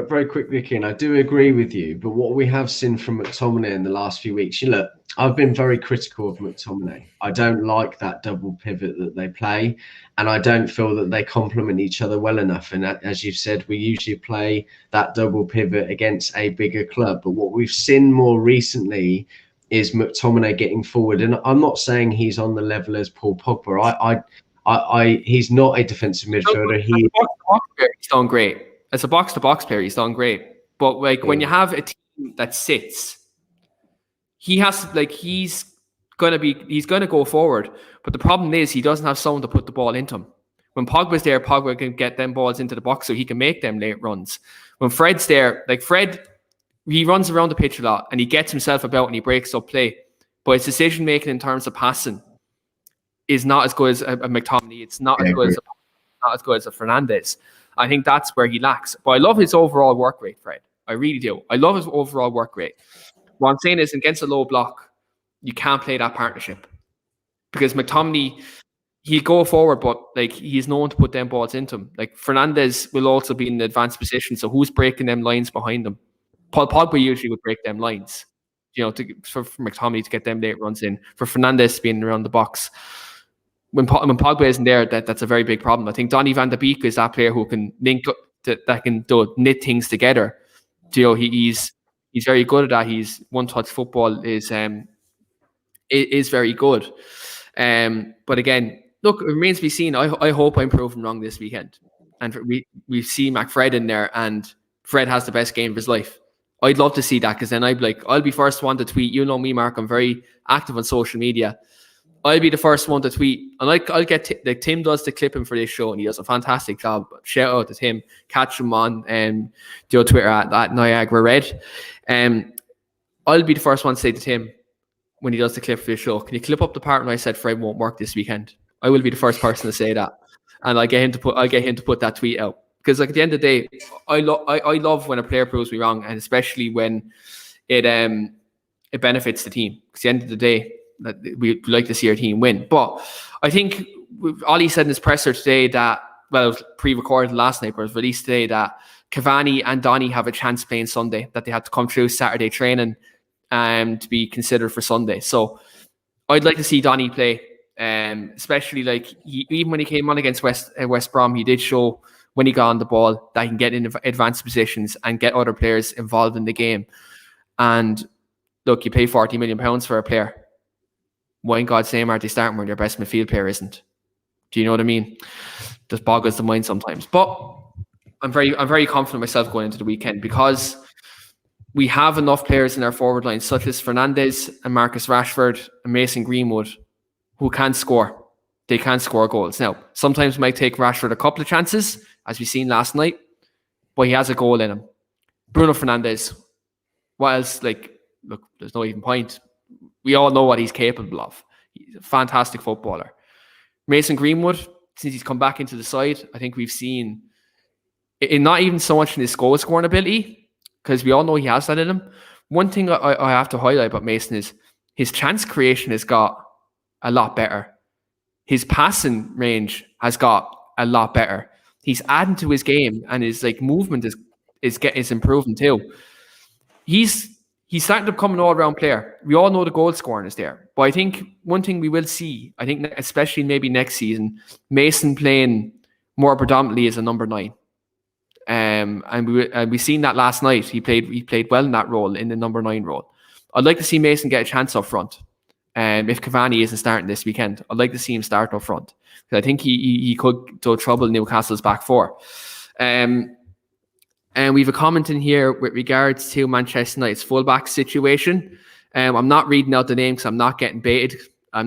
Very quickly, Keane, I do agree with you, but what we have seen from McTominay in the last few weeks, look, I've been very critical of McTominay. I don't like that double pivot that they play, and I don't feel that they complement each other well enough. And as you've said, we usually play that double pivot against a bigger club. But what we've seen more recently is McTominay getting forward. And I'm not saying he's on the level as Paul Pogba. He's not a defensive midfielder. He's done great. As a box-to-box player, he's done great. But when you have a team that sits, he's gonna go forward. But the problem is he doesn't have someone to put the ball into him. When Pogba's there, Pogba can get them balls into the box so he can make them late runs. When Fred's there, Fred, he runs around the pitch a lot and he gets himself about and he breaks up play. But his decision making in terms of passing is not as good as a McTominay. It's not as good as a Fernandes. I think that's where he lacks. But I love his overall work rate, Fred. I really do. I love his overall work rate. What I'm saying is, against a low block, you can't play that partnership. Because McTominay, he'll go forward, but he's known to put them balls into him. Fernandes will also be in the advanced position, so who's breaking them lines behind him? Paul Pogba usually would break them lines, for McTominay to get them late runs in, for Fernandes being around the box. When Pogba isn't there, that's a very big problem. I think Donny van de Beek is that player who can link up, that can knit things together. He's very good at that. He's one-touch football is very good. But again, look, it remains to be seen. I hope I'm proven wrong this weekend. And we see McFred in there, and Fred has the best game of his life. I'd love to see that, because then I'll be first one to tweet. You know me, Marc. I'm very active on social media. I'll be the first one to tweet, and I'll get Tim does the clipping for this show, and he does a fantastic job. Shout out to Tim. Catch him on Twitter at Niagara Red. I'll be the first one to say to Tim, when he does the clip for this show, can you clip up the part when I said Fred won't work this weekend? I will be the first person to say that, and I'll get him to put that tweet out, because at the end of the day, I love when a player proves me wrong, and especially when it benefits the team. Because at the end of the day, that we like to see our team win. But I think Ollie said in his presser today that, well, it was pre-recorded last night, but it was released today, that Cavani and Donny have a chance playing Sunday, that they have to come through Saturday training to be considered for Sunday. So I'd like to see Donny play, especially even when he came on against West Brom, he did show when he got on the ball that he can get in advanced positions and get other players involved in the game. And look, you pay £40 million for a player. Why in God's name aren't they starting when their best midfield player isn't? Do you know what I mean? Just boggles the mind sometimes. But I'm very confident myself going into the weekend, because we have enough players in our forward line, such as Fernandes and Marcus Rashford and Mason Greenwood, who can score. They can score goals. Now, sometimes it might take Rashford a couple of chances, as we've seen last night, but he has a goal in him. Bruno Fernandes, what else? Look, there's no even point. We all know what he's capable of. He's a fantastic footballer. Mason Greenwood, since he's come back into the side, I think we've seen, not even so much in his goal scoring ability, because we all know he has that in him. One thing I have to highlight about Mason is his chance creation has got a lot better. His passing range has got a lot better. He's adding to his game, and his movement is improving too. He's he's starting to become an all-round player. We all know the goal scoring is there. But I think one thing we will see, I think especially maybe next season, Mason playing more predominantly as a number 9. And we seen that last night. He played well in that role, in the number 9 role. I'd like to see Mason get a chance up front. If Cavani isn't starting this weekend, I'd like to see him start up front. I think he could do trouble Newcastle's back 4. And we've a comment in here with regards to Manchester United's fullback situation. I'm not reading out the name because I'm not getting baited. But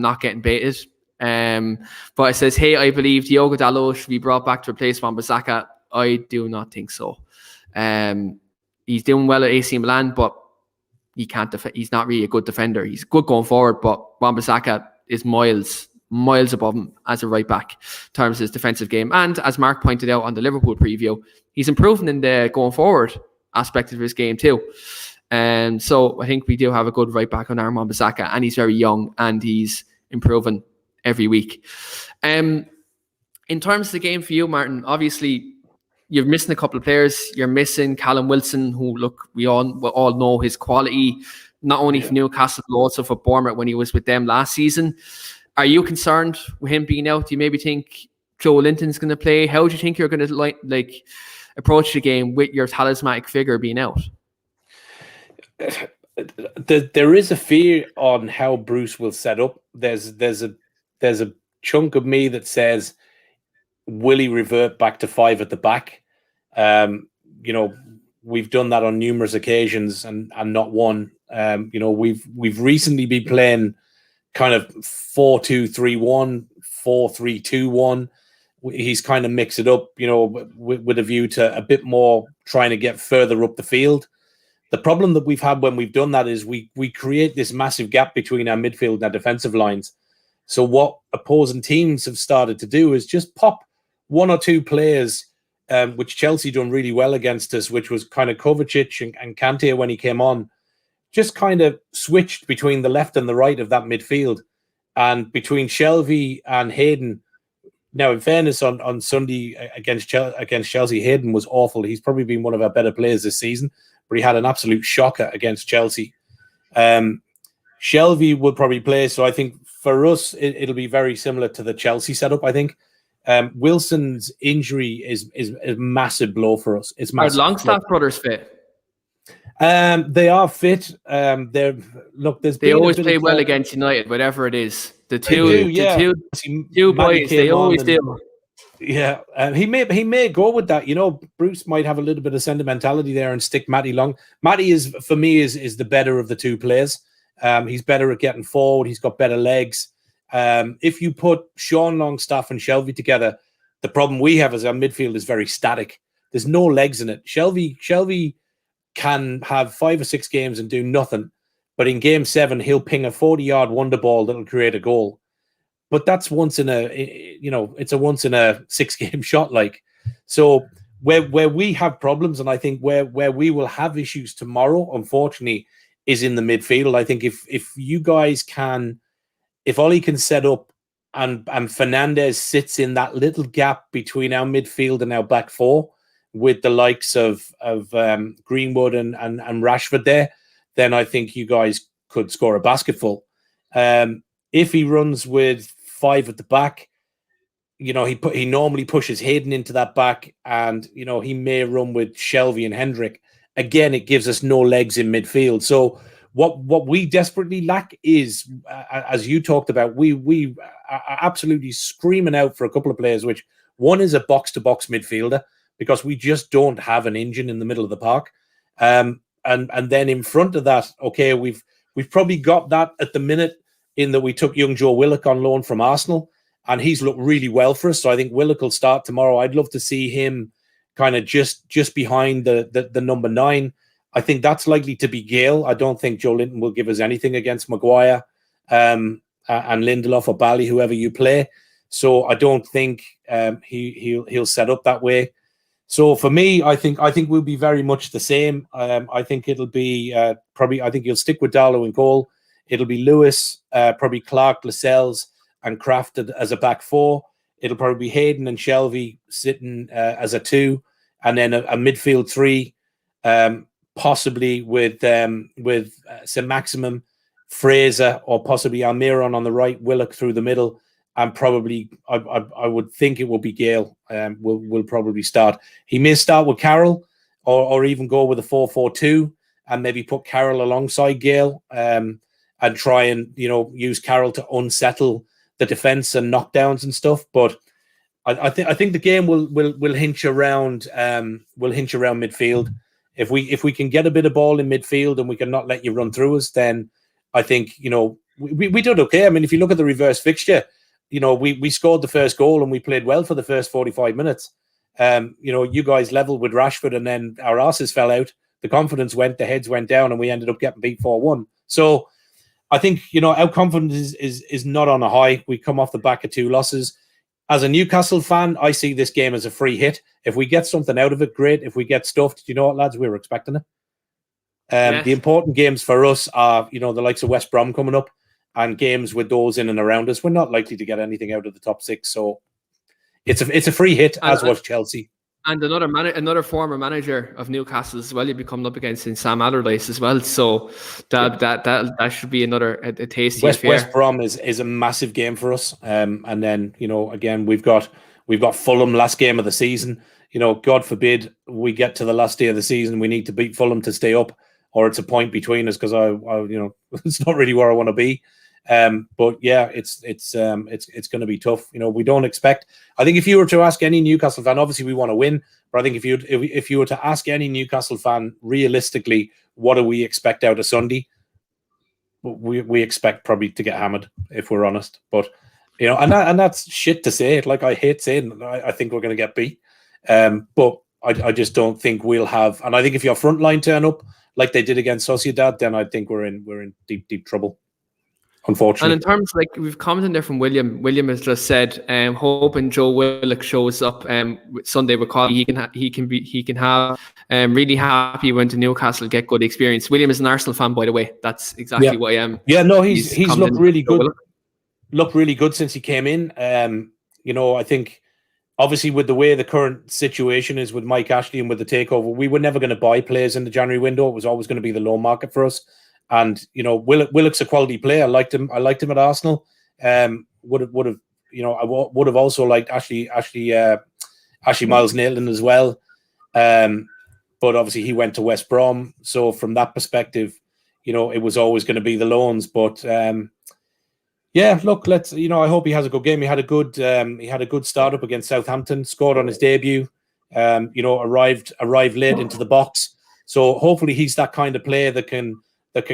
it says, hey, I believe Diogo Dalot should be brought back to replace Wan-Bissaka. I do not think so. He's doing well at AC Milan, but he can't he's not really a good defender. He's good going forward, but Wan-Bissaka is miles above him as a right back in terms of his defensive game. And as Marc pointed out on the Liverpool preview, he's improving in the going forward aspect of his game too. And so I think we do have a good right back on our Wan-Bissaka, and he's very young and he's improving every week. In terms of the game for you, Martin, obviously you're missing a couple of players. You're missing Callum Wilson, who we all know his quality, not only for Newcastle but also for Bournemouth when he was with them last season. Are you concerned with him being out? Do you maybe think Joe Linton's going to play? How do you think you're going to like approach the game with your talismanic figure being out? There is a fear on how Bruce will set up. There's a chunk of me that says, will he revert back to 5 at the back? We've done that on numerous occasions and not one. We've recently been playing kind of 4-2-3-1, 4-3-2-1. He's kind of mixed it up, with a view to a bit more trying to get further up the field. The problem that we've had when we've done that is we create this massive gap between our midfield and our defensive lines. So what opposing teams have started to do is just pop 1 or 2 players, which Chelsea done really well against us, which was kind of Kovacic and Kante when he came on, just kind of switched between the left and the right of that midfield. And between Shelvey and Hayden, now in fairness, on Sunday against Chelsea, Hayden was awful. He's probably been one of our better players this season, but he had an absolute shocker against Chelsea. Shelvey will probably play, so I think for us, it'll be very similar to the Chelsea setup, I think. Wilson's injury is a massive blow for us. It's massive. Are Longstaff brothers fit? They are fit. They always play well against United, whatever it is. The two boys, they always do. Yeah, he may go with that. Bruce might have a little bit of sentimentality there and stick Matty Long. Matty is, for me, is the better of the 2 players. He's better at getting forward. He's got better legs. If you put Sean Longstaff and Shelvey together, the problem we have is our midfield is very static. There's no legs in it. Shelvey can have 5 or 6 games and do nothing, but in game 7 he'll ping a 40-yard wonder ball that'll create a goal. But that's once in it's a once in a 6-game shot. So where we have problems, and I think where we will have issues tomorrow, unfortunately, is in the midfield. I think if you guys can, if Ollie can set up and Fernandez sits in that little gap between our midfield and our back 4, with the likes of Greenwood and Rashford there, then I think you guys could score a basketful. If he runs with 5 at the back, he normally pushes Hayden into that back, and he may run with Shelvey and Hendrick. Again, it gives us no legs in midfield. So what we desperately lack is, as you talked about, we are absolutely screaming out for a couple of players, which one is a box-to-box midfielder, because we just don't have an engine in the middle of the park. And then in front of that, okay, we've probably got that at the minute, in that we took young Joe Willock on loan from Arsenal, and he's looked really well for us. So I think Willock will start tomorrow. I'd love to see him kind of just behind the number 9. I think that's likely to be Gale. I don't think Joe Linton will give us anything against Maguire and Lindelof or Bally, whoever you play. So I don't think he'll set up that way. So for me, I think we'll be very much the same. I think it'll be I think he'll stick with Darlow and goal. It'll be Lewis, probably Clark, Lascelles, and Crafted as a back 4. It'll probably be Hayden and Shelvey sitting as a 2, and then a midfield 3. possibly with St. Maximum, Fraser, or possibly Almiron on the right, Willock through the middle, and probably I would think it will be Gale. Will probably start. He may start with Carroll, or even go with a 4-4-2 and maybe put Carroll alongside Gale, and try and use Carroll to unsettle the defense and knockdowns and stuff. But I think the game will hinge around midfield. If we can get a bit of ball in midfield and we can not let you run through us, then I think we did okay. I mean, if you look at the reverse fixture, we scored the first goal and we played well for the first 45 minutes. You guys leveled with Rashford and then our asses fell out. The confidence went, the heads went down, and we ended up getting beat 4-1. So I think our confidence is not on a high. We come off the back of 2 losses. As a Newcastle fan, I see this game as a free hit. If we get something out of it, great. If we get stuffed, you know what, lads, we were expecting it. Yes. The important games for us are, the likes of West Brom coming up, and games with those in and around us. We're not likely to get anything out of the top 6, so it's a free hit, as was Chelsea. And another former manager of Newcastle as well. You'll be coming up against in Sam Allardyce as well. So that should be a tasty affair. West Brom is a massive game for us. And then again we've got Fulham last game of the season. God forbid we get to the last day of the season, we need to beat Fulham to stay up, or it's a point between us, because I it's not really where I want to be. But yeah, it's going to be tough. We don't expect. I think if you were to ask any Newcastle fan, obviously we want to win, but I think if you were to ask any Newcastle fan realistically, what do we expect out of Sunday? We expect probably to get hammered, if we're honest. But and that's shit to say. Like, I hate saying I think we're going to get beat, but I just don't think we'll have. And I think if your front line turn up like they did against Sociedad, then I think we're in deep trouble, unfortunately. And in terms, like we've commented there from William has just said, hoping Joe Willock shows up Sunday with quality. He can have really happy when to Newcastle get good experience. William is an Arsenal fan, by the way. That's exactly what I am. Yeah, no, he's looked really good. Looked really good since he came in. I think obviously with the way the current situation is with Mike Ashley and with the takeover, we were never going to buy players in the January window. It was always going to be the loan market for us. And Willock's a quality player. I liked him at Arsenal. Would have also liked Ashley Miles-Nathan as well. But obviously he went to West Brom. So from that perspective, it was always going to be the loans. But look, I hope he has a good game. He had a good start up against Southampton, scored on his debut. Arrived late into the box. So hopefully he's that kind of player that can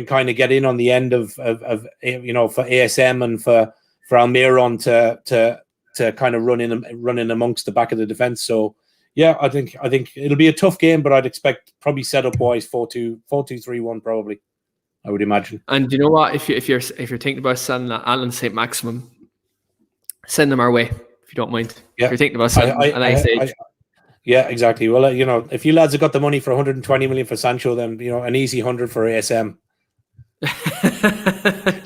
kind of get in on the end of for ASM and for Almiron to kind of run in amongst the back of the defense. So yeah, I think it'll be a tough game, but I'd expect probably setup wise 4-2-3-1 probably, I would imagine. And you know what? If you're thinking about sending Alan St. Maximum, send them our way if you don't mind. Yeah. If you're thinking about sending an ice age. Yeah, exactly. Well, if you lads have got the money for 120 million for Sancho, then an easy 100 for ASM.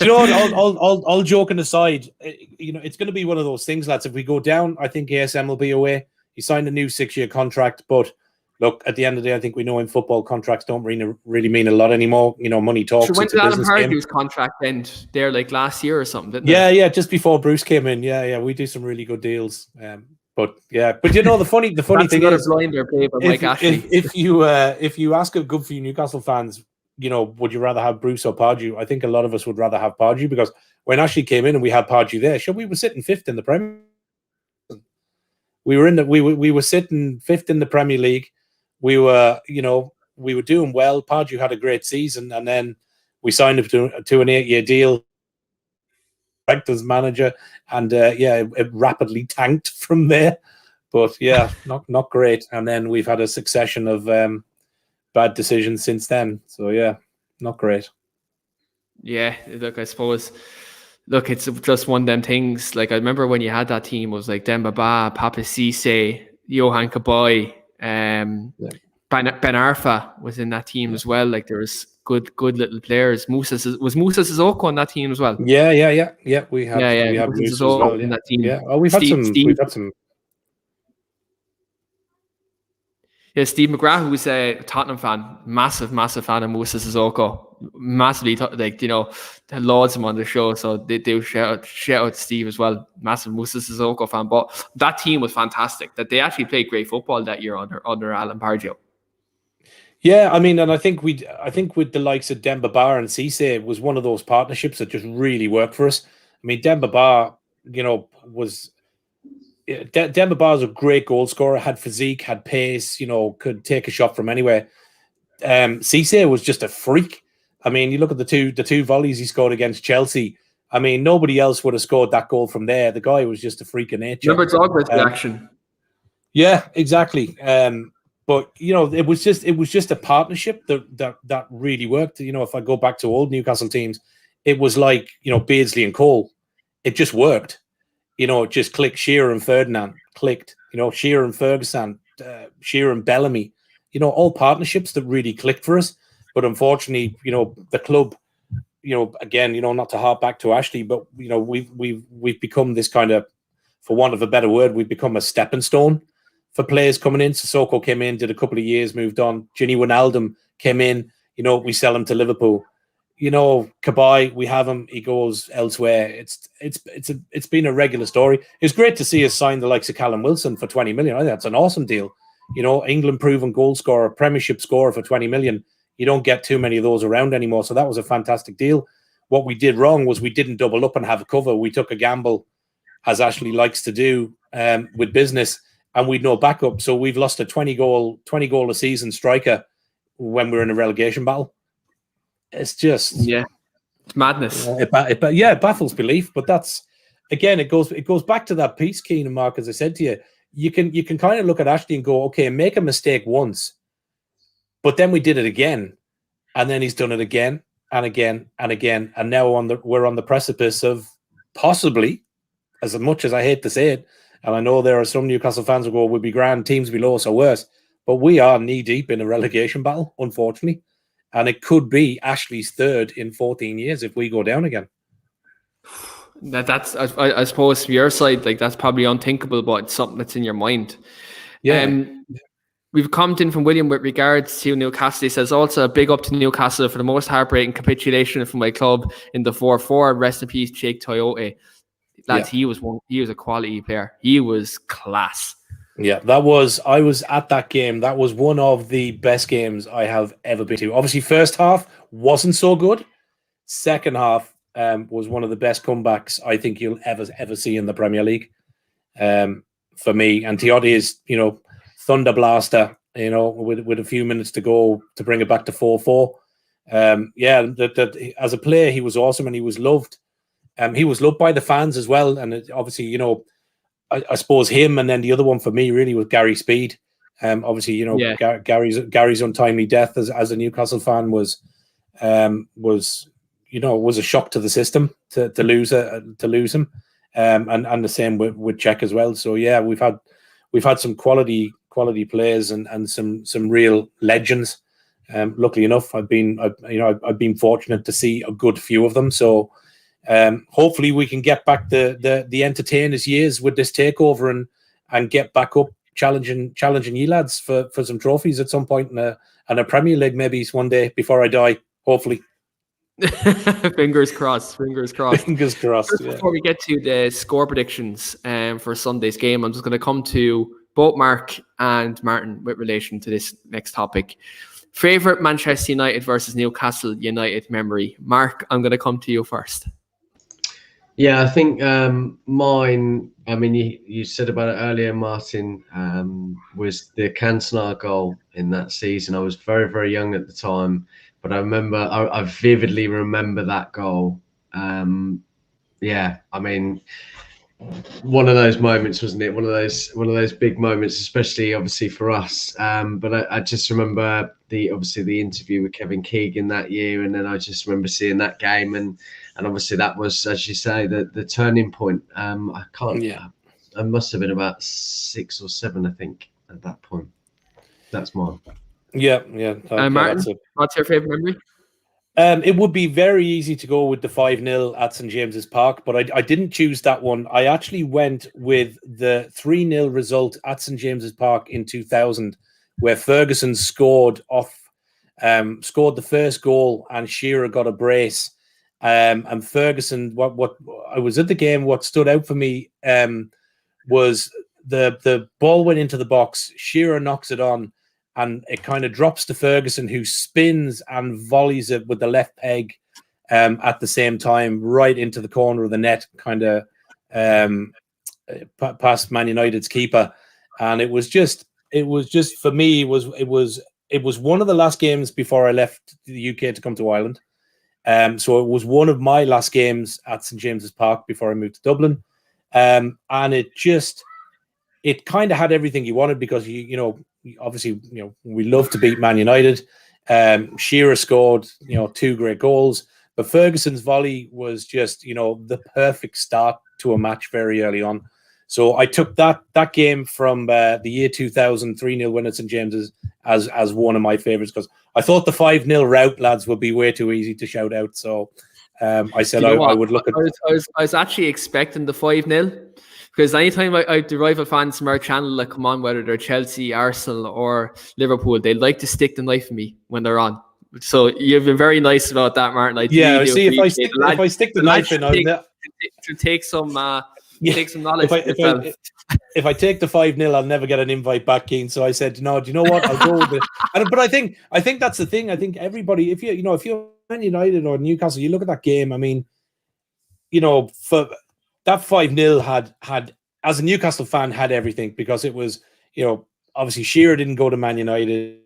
All joking aside, it's going to be one of those things, lads. If we go down, I think ASM will be away. He signed a new 6-year contract, but look, at the end of the day, I think we know in football contracts don't really mean a lot anymore. Money talks. So when did Adam Hardew's contract end? There, like last year or something, didn't it? Yeah, just before Bruce came in. Yeah, we do some really good deals. But the funny thing is, blinder play by Mike Ashley. If you ask a good few Newcastle fans, would you rather have Bruce or Pardew? I think a lot of us would rather have Pardew, because when Ashley came in and we had Pardew there, we were sitting 5th in the Premier. We were sitting 5th in the Premier League. We were doing well. Pardew had a great season, and then we signed him to an 8-year deal as manager, and it rapidly tanked from there. But yeah, not great. And then we've had a succession of bad decisions since then. So yeah, not great. Yeah, look, I suppose. Look, it's just one of them things. Like, I remember when you had that team, it was like Demba Ba, Papa Cisse, Johan Kabay, Ben Arfa was in that team as well. Like, there was good little players. Moussa Sissoko on that team as well. Yeah. We have Moussa as well in that team. Yeah. Oh, we've had some. Yeah, Steve McGrath, who's a Tottenham fan, massive fan of Musa Sissoko. Massively, had loads of him on the show, so they do shout out to Steve as well. Massive Musa Sissoko fan. But that team was fantastic. That they actually played great football that year under Alan Pardew. Yeah, I mean, and I think with the likes of Demba Ba and Cisse, it was one of those partnerships that just really worked for us. I mean, Demba Ba, Demba Ba was a great goal scorer, had physique, had pace, could take a shot from anywhere. Cisse was just a freak. I mean, you look at the two volleys he scored against Chelsea. I mean, nobody else would have scored that goal from there. The guy was just a freak of nature. Remember Dogbert's reaction? Yeah, exactly. But it was just a partnership that really worked. If I go back to old Newcastle teams, it was like Beardsley and Cole. It just worked. It just clicked. Shearer and Ferdinand clicked. Shearer and Ferguson, Shearer and Bellamy. All partnerships that really clicked for us. But unfortunately, the club, again, not to harp back to Ashley, but we've become this kind of, for want of a better word, we've become a stepping stone for players coming in. Sissoko came in, did a couple of years, moved on. Gini Wijnaldum came in. We sell him to Liverpool. Kabay, we have him. He goes elsewhere. It's been a regular story. It's great to see us sign the likes of Callum Wilson for 20 million. I think that's an awesome deal. England proven goal scorer, Premiership scorer for 20 million. You don't get too many of those around anymore. So that was a fantastic deal. What we did wrong was we didn't double up and have a cover. We took a gamble, as Ashley likes to do, with business, and we'd no backup. So we've lost a 20 goal a season striker when we're in a relegation battle. It's just it's madness. It baffles belief. But that's, again, it goes back to that piece, Keane and Marc, as I said to you. You can kind of look at Ashley and go, okay, make a mistake once, but then we did it again, and then he's done it again and again and again, and now we're on the precipice of possibly, as much as I hate to say it, and I know there are some Newcastle fans who go, "Would be grand, teams below us are worse," but we are knee deep in a relegation battle, unfortunately, and it could be Ashley's third in 14 years if we go down again. That's I suppose from your side, like, that's probably unthinkable, but it's something that's in your mind. Yeah. We've a comment in from William with regards to Newcastle. He says, also a big up to Newcastle for the most heartbreaking capitulation from my club in the 4-4. Rest in peace, Jake Toyota. Lads, he was a quality player. He was class. Yeah, I was at that game. That was one of the best games I have ever been to. Obviously, first half wasn't so good. Second half was one of the best comebacks I think you'll ever see in the Premier League. For me, and Toyota is, Thunder Blaster, with a few minutes to go to bring it back to 4-4. As a player, he was awesome and he was loved. He was loved by the fans as well. And obviously, I suppose him, and then the other one for me really was Gary Speed. Obviously, Gary's untimely death as a Newcastle fan was a shock to the system to lose him. And the same with Czech as well. So yeah, we've had some quality players and some real legends. Luckily enough, I've been fortunate to see a good few of them. So hopefully we can get back the entertainers years with this takeover and get back up challenging you lads for some trophies at some point and a Premier League maybe one day before I die. Hopefully. Fingers crossed. Fingers crossed. Just before we get to the score predictions for Sunday's game, I'm just going to come to both Marc and Martin with relation to this next topic. Favorite Manchester United versus Newcastle United memory. Marc, I'm going to come to you first. Yeah, I think mine, I mean, you said about it earlier, Martin, was the Cantona goal in that season. I was very, very young at the time, but I vividly remember that goal. Yeah, I mean, one of those moments, wasn't it? One of those big moments, especially obviously for us. But I just remember the interview with Kevin Keegan that year, and then I just remember seeing that game, and obviously that was, as you say, the turning point. I must have been about 6 or 7, I think, at that point. That's mine. Yeah. Martin, what's your favorite memory? It would be very easy to go with the 5-0 at St James's Park, but I didn't choose that one. I actually went with the 3-0 result at St James's Park in 2000 where Ferguson scored the first goal, and Shearer got a brace. And Ferguson, what I was at the game, what stood out for me was the ball went into the box. Shearer knocks it on, and it kind of drops to Ferguson, who spins and volleys it with the left peg at the same time, right into the corner of the net, kind of past Man United's keeper. And it was just for me, it was one of the last games before I left the UK to come to Ireland. So it was one of my last games at St James's Park before I moved to Dublin. And it kind of had everything you wanted, because obviously we love to beat Man United. Shearer scored 2 great goals, but Ferguson's volley was just the perfect start to a match very early on. So I took that game from the year 2000 3-0 win at St James's as one of my favorites, because I thought the 5-0 rout, lads, would be way too easy to shout out. So I said I would look at. I was actually expecting the 5-0, because anytime the rival fans from our channel come on, whether they're Chelsea, Arsenal, or Liverpool, they like to stick the knife in me when they're on. So you've been very nice about that, Martin. Really see, if I stick the knife in, to take some take some knowledge. If I take the 5-0, I'll never get an invite back, Keane. So I said, no, do you know what? I'll go with it. But I think that's the thing. I think everybody, if you're Man United or Newcastle, you look at that game. I mean, for that 5-0 had as a Newcastle fan had everything, because it was, obviously Shearer didn't go to Man United.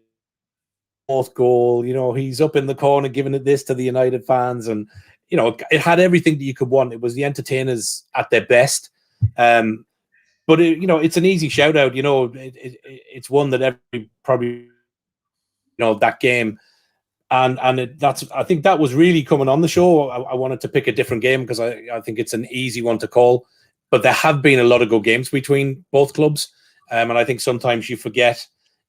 Fourth goal, he's up in the corner giving this to the United fans, and it had everything that you could want. It was the entertainers at their best. But it's an easy shout out. It's one that every probably that game, and I think that was really coming on the show. I wanted to pick a different game because I think it's an easy one to call. But there have been a lot of good games between both clubs, and I think sometimes you forget,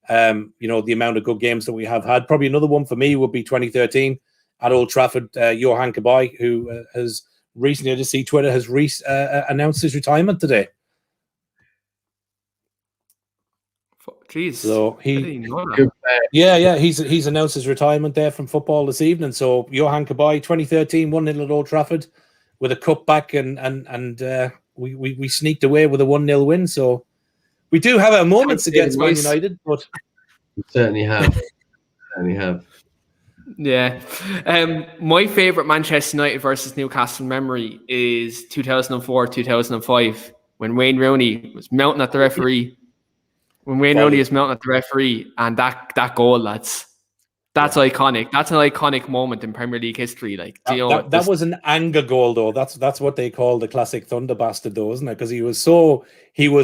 the amount of good games that we have had. Probably another one for me would be 2013 at Old Trafford. Johan Cabaye, who has recently, I just see Twitter has announced his retirement today. Jeez. So he's announced his retirement there from football this evening. So Johan Cabaye, 2013, 1-0 at Old Trafford with a cutback, and we sneaked away with a 1-0 win. So we do have our moments against Man United, but we certainly have. Yeah. My favourite Manchester United versus Newcastle memory is 2004-2005, when Wayne Rooney was mounting at the referee. Rooney is mounting at the referee, and that goal, lads, that's iconic. That's an iconic moment in Premier League history. Like, that was an anger goal, though. That's what they call the classic Thunder Bastard, though, isn't it? Because he was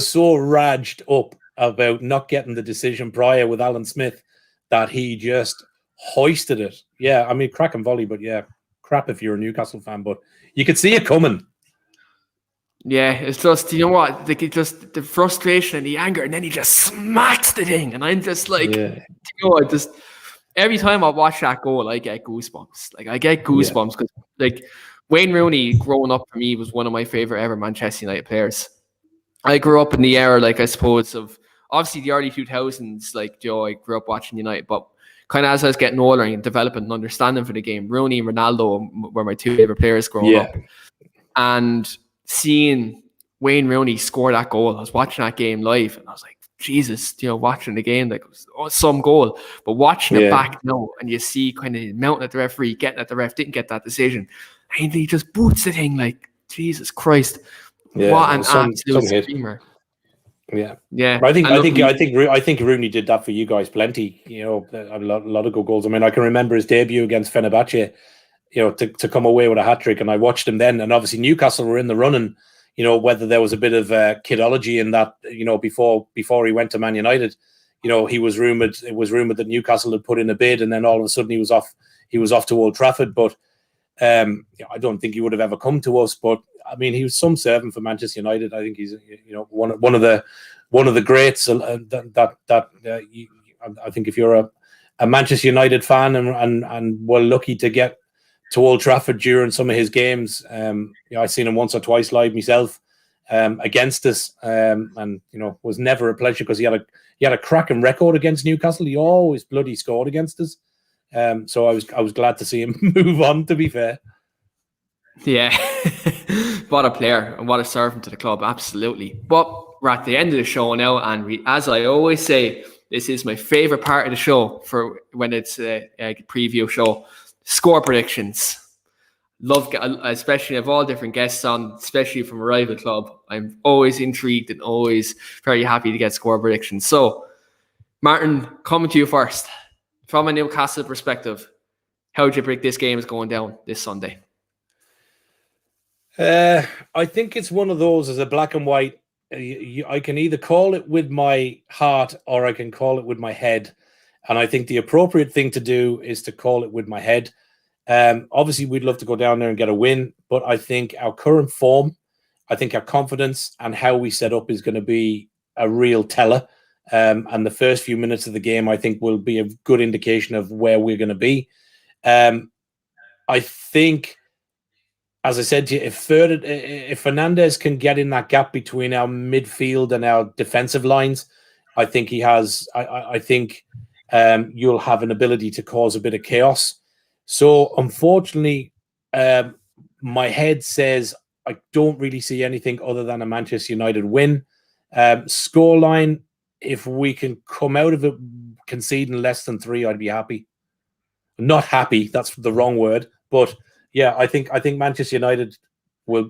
so raged up about not getting the decision prior with Alan Smith that he just hoisted it. Yeah, I mean, cracking volley, but yeah, crap if you're a Newcastle fan, but you could see it coming. Yeah, it's just, what? Like, just the frustration and the anger, and then he just smacks the thing, and I'm just like, every time I watch that goal, I get goosebumps. Like, I get goosebumps because, like, Wayne Rooney, growing up for me, was one of my favorite ever Manchester United players. I grew up in the era, like, I suppose, of obviously the early 2000s. Like, I grew up watching United, but kind of as I was getting older and developing an understanding for the game, Rooney and Ronaldo were my two favorite players growing up. And seeing Wayne Rooney score that goal, I was watching that game live, and I was like, Jesus, watching the game, like, it was some goal. But watching it back now, and you see kind of mounting at the referee, getting at the ref, didn't get that decision, and he just boots the thing, like, Jesus Christ, what an absolute screamer. Yeah. I think Rooney did that for you guys plenty. A lot of good goals. I mean, I can remember his debut against Fenerbahce, to come away with a hat-trick, and I watched him then, and obviously Newcastle were in the running, whether there was a bit of kidology in that, before he went to Man United. It was rumored that Newcastle had put in a bid, and then all of a sudden he was off to Old Trafford. But I don't think he would have ever come to us. But I mean, he was some servant for Manchester United. I think he's one of the greats. I think if you're a Manchester United fan and were lucky to get to Old Trafford during some of his games, I seen him once or twice live myself, against us, and was never a pleasure because he had a cracking record against Newcastle. He always bloody scored against us. So I was glad to see him move on, to be fair. Yeah, what a player and what a servant to the club, absolutely. But we're at the end of the show now, and as I always say, this is my favourite part of the show for when it's a preview show. Score predictions. Love, especially of all different guests on, especially from a rival club. I'm always intrigued and always very happy to get score predictions. So, Martin, coming to you first. From a Newcastle perspective, how do you predict this game is going down this Sunday? I think it's one of those as a black and white. I can either call it with my heart or I can call it with my head. And I think the appropriate thing to do is to call it with my head. Obviously, we'd love to go down there and get a win, but I think our current form, I think our confidence and how we set up is going to be a real teller. And the first few minutes of the game, I think, will be a good indication of where we're going to be. I think, as I said to you, if Fernandez can get in that gap between our midfield and our defensive lines, I think he has. I think you'll have an ability to cause a bit of chaos. So, unfortunately, my head says I don't really see anything other than a Manchester United win. Scoreline, if we can come out of it conceding less than 3, I'd be happy. Not happy, that's the wrong word, but yeah, I think Manchester United will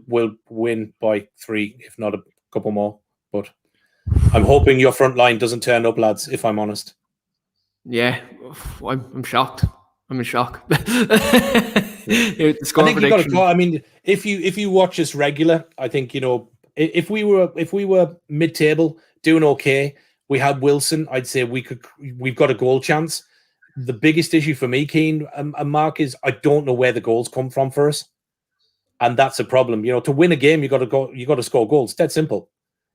win by 3, if not a couple more. But I'm hoping your front line doesn't turn up, lads, if I'm honest. Yeah, I'm shocked. I'm in shock. The score I think you got to call. I mean, if you watch us regular, I think if we were mid-table doing okay, we had Wilson, I'd say we've got a goal chance. The biggest issue for me, Keane and Marc, is I don't know where the goals come from for us, and that's a problem. To win a game, you got to score goals. It's dead simple.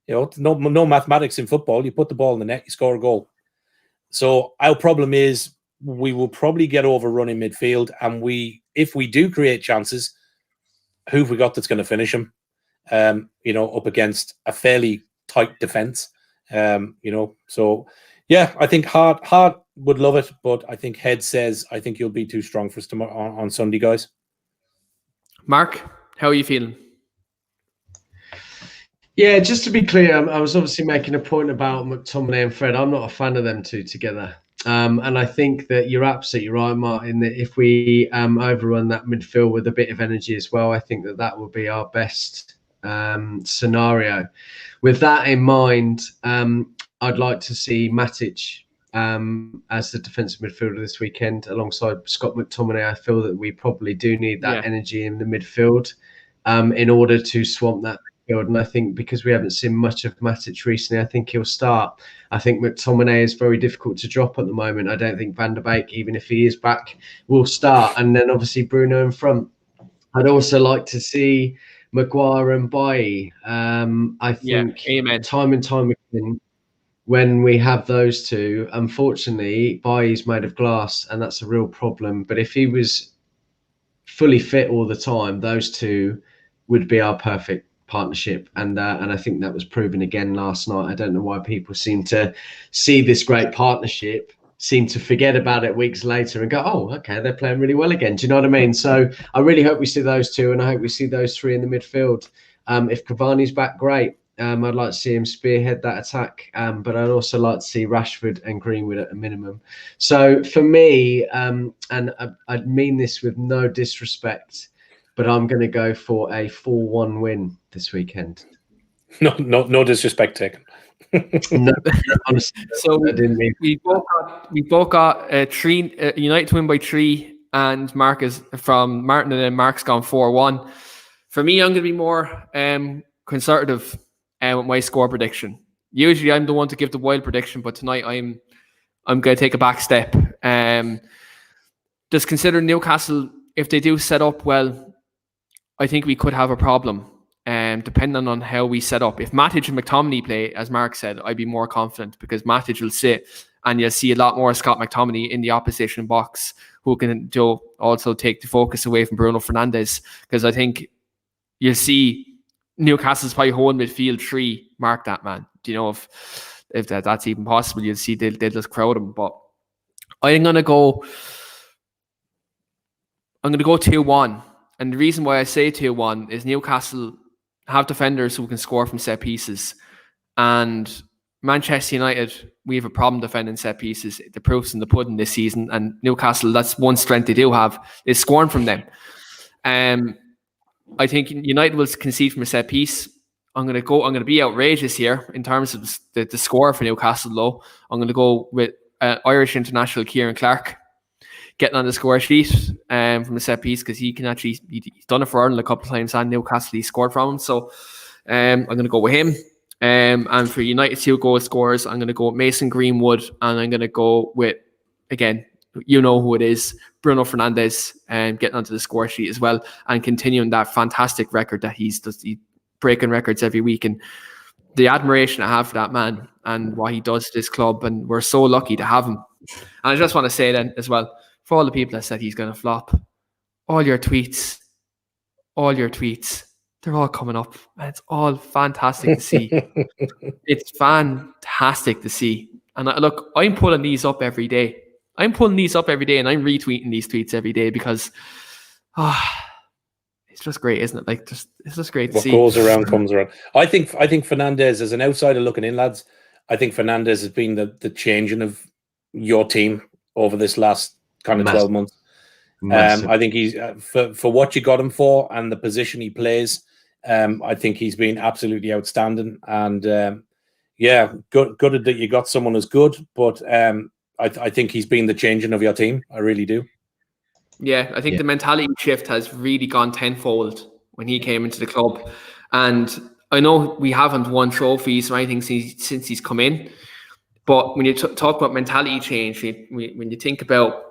No mathematics in football. You put the ball in the net, you score a goal. So our problem is we will probably get overrun in midfield, and if we do create chances, who have we got that's going to finish them? Up against a fairly tight defense. So yeah, I think heart would love it, but I think head says I think you'll be too strong for us tomorrow on Sunday, guys. Marc, how are you feeling? Yeah, just to be clear, I was obviously making a point about McTominay and Fred. I'm not a fan of them two together. And I think that you're absolutely right, Martin, that if we overrun that midfield with a bit of energy as well, I think that will be our best scenario. With that in mind, I'd like to see Matic as the defensive midfielder this weekend alongside Scott McTominay. I feel that we probably do need that energy in the midfield in order to swamp that midfield. And I think because we haven't seen much of Matic recently, I think he'll start. I think McTominay is very difficult to drop at the moment. I don't think Van der Beek, even if he is back, will start. And then obviously Bruno in front. I'd also like to see Maguire and Bailly. I think time and time again, when we have those two, unfortunately, Bailly's made of glass, and that's a real problem. But if he was fully fit all the time, those two would be our perfect partnership, and I think that was proven again last night. I don't know why people seem to see this great partnership, seem to forget about it weeks later and go, oh, okay, they're playing really well again. Do you know what I mean? So I really hope we see those two, and I hope we see those 3 in the midfield. If Cavani's back, great. I'd like to see him spearhead that attack, but I'd also like to see Rashford and Greenwood at a minimum. So for me, and I mean this with no disrespect, but I'm going to go for a 4-1 win this weekend. No disrespect taken. No, honestly, so I didn't mean. We both got 3 United to win by 3, and Marc is from Martin, and then Marc's gone 4-1. For me, I'm going to be more conservative with my score prediction. Usually, I'm the one to give the wild prediction, but tonight I'm going to take a back step. Just consider Newcastle, if they do set up well, I think we could have a problem, depending on how we set up. If Matic and McTominay play, as Marc said, I'd be more confident because Matic will sit, and you'll see a lot more Scott McTominay in the opposition box, who can also take the focus away from Bruno Fernandes. Because I think you'll see Newcastle's probably holding midfield 3. Mark that, man. Do you know if that's even possible? You'll see they'll just crowd him. But I'm gonna go 2-1. And the reason why I say 2-1 is Newcastle have defenders who can score from set pieces. And Manchester United, we have a problem defending set pieces. The proof's in the pudding this season. And Newcastle, that's one strength they do have, is scoring from them. I think United will concede from a set piece. I'm going to be outrageous here in terms of the score for Newcastle, though. I'm going to go with Irish international Kieran Clark getting on the score sheet from a set piece, because he's done it for Ireland a couple of times, and Newcastle he scored from him. So I'm going to go with him. And for United 2 goal scorers, I'm going to go with Mason Greenwood, and I'm going to go with, again, you know who it is, Bruno Fernandes, getting onto the score sheet as well, and continuing that fantastic record that he's breaking records every week. And the admiration I have for that man and what he does to this club, and we're so lucky to have him. And I just want to say then as well, for all the people that said he's going to flop, all your tweets, they're all coming up. And it's all fantastic to see. It's fantastic to see. And look, I'm pulling these up every day. And I'm retweeting these tweets every day, because it's just great, isn't it? Like, it's just great to see. What goes around comes around. I think Fernandes, as an outsider looking in, lads, I think Fernandes has been the changing of your team over this last kind of 12 months. I think he's for what you got him for and the position he plays. I think he's been absolutely outstanding. And good that you got someone as good. But I think he's been the changing of your team. I really do. Yeah, I think the mentality shift has really gone tenfold when he came into the club. And I know we haven't won trophies or anything since he's come in. But when you talk about mentality change, when you think about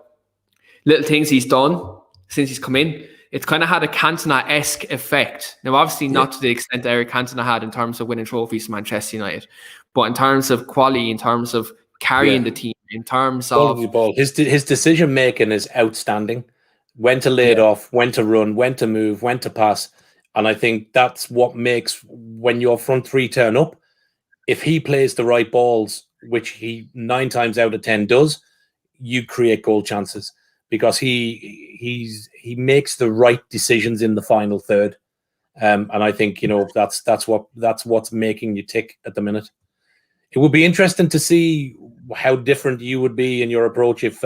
little things he's done since he's come in, it's kind of had a Cantona-esque effect. Now, obviously not to the extent that Eric Cantona had in terms of winning trophies for Manchester United, but in terms of quality, in terms of carrying the team, in terms of... His decision-making is outstanding. When to lay it off, when to run, when to move, when to pass. And I think that's what makes, when your front three turn up, if he plays the right balls, which he 9 times out of 10 does, you create goal chances, because he makes the right decisions in the final third. And I think, that's what's making you tick at the minute. It would be interesting to see how different you would be in your approach if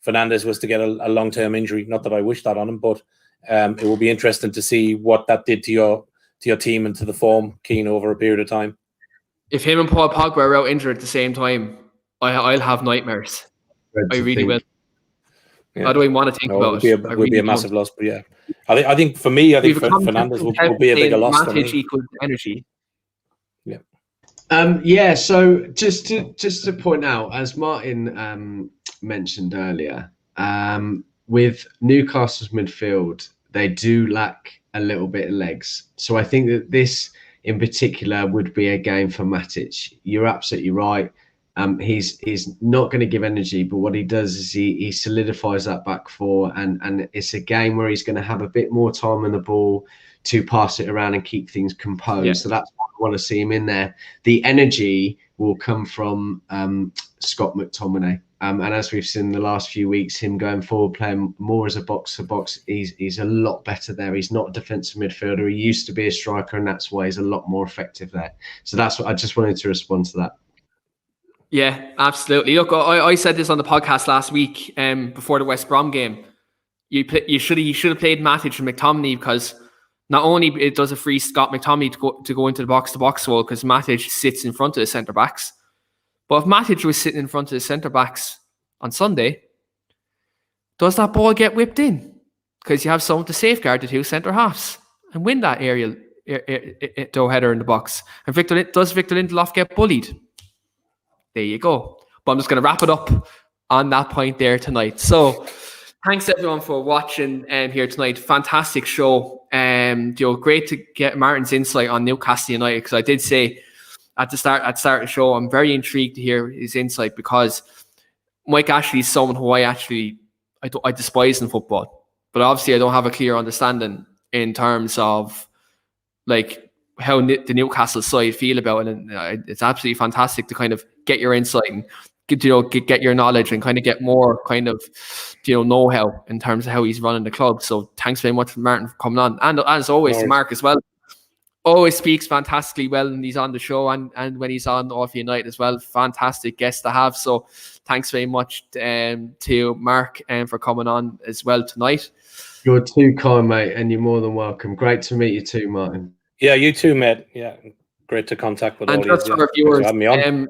Fernandes was to get a long-term injury. Not that I wish that on him, but it will be interesting to see what that did to your team and to the form, Keane, over a period of time. If him and Paul Pogba are out injured at the same time, I'll have nightmares. I really will. Yeah. I don't even want to think about it. It would be a massive loss, but yeah. I think for me, Fernandes will be a bigger loss for me. Equals energy. Yeah. So just to point out, as Martin mentioned earlier, with Newcastle's midfield, they do lack a little bit of legs. So I think that this in particular would be a game for Matic. You're absolutely right. He's not going to give energy, but what he does is he solidifies that back four, and it's a game where he's going to have a bit more time on the ball to pass it around and keep things composed. Yeah. So that's why I want to see him in there. The energy will come from Scott McTominay. And as we've seen in the last few weeks, him going forward, playing more as a box-to-box, he's a lot better there. He's not a defensive midfielder. He used to be a striker, and that's why he's a lot more effective there. So that's what I just wanted to respond to that. Yeah, absolutely. Look, I said this on the podcast last week before the West Brom game. You should have played Matic and McTominay, because not only it does a free Scott McTominay to go into the box-to-box role, because Matic sits in front of the centre-backs. But if Matic was sitting in front of the centre-backs on Sunday, does that ball get whipped in? Because you have someone to safeguard the two centre-halves and win that aerial header in the box. And does Victor Lindelof get bullied? There you go. But I'm just going to wrap it up on that point there tonight. So thanks everyone for watching here tonight. Fantastic show. Great to get Martin's insight on Newcastle United, because I did say at the start of the show, I'm very intrigued to hear his insight, because Mike Ashley is someone who I despise in football, but obviously I don't have a clear understanding in terms of like how the Newcastle side feel about it, and it's absolutely fantastic to kind of get your insight and get your knowledge and kind of get more kind of know-how in terms of how he's running the club. So thanks very much for Martin for coming on, and as always, Marc as well. Always speaks fantastically well when he's on the show and when he's on All for United as well. Fantastic guest to have. So thanks very much to Marc for coming on as well tonight. You're too kind, mate, and you're more than welcome. Great to meet you too, Martin. Yeah, you too, mate. Yeah, great to contact with all and just for our viewers, having me on.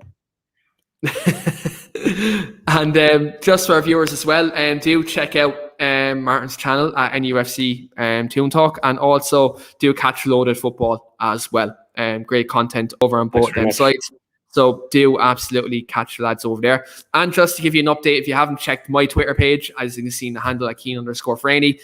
And just for our viewers as well, do check out Martin's channel at NUFC Toon Talk, and also do catch Loaded Football as well. Great content over on both them sites. So do absolutely catch the lads over there. And just to give you an update, if you haven't checked my Twitter page, as you can see in the handle at Keane_Franey,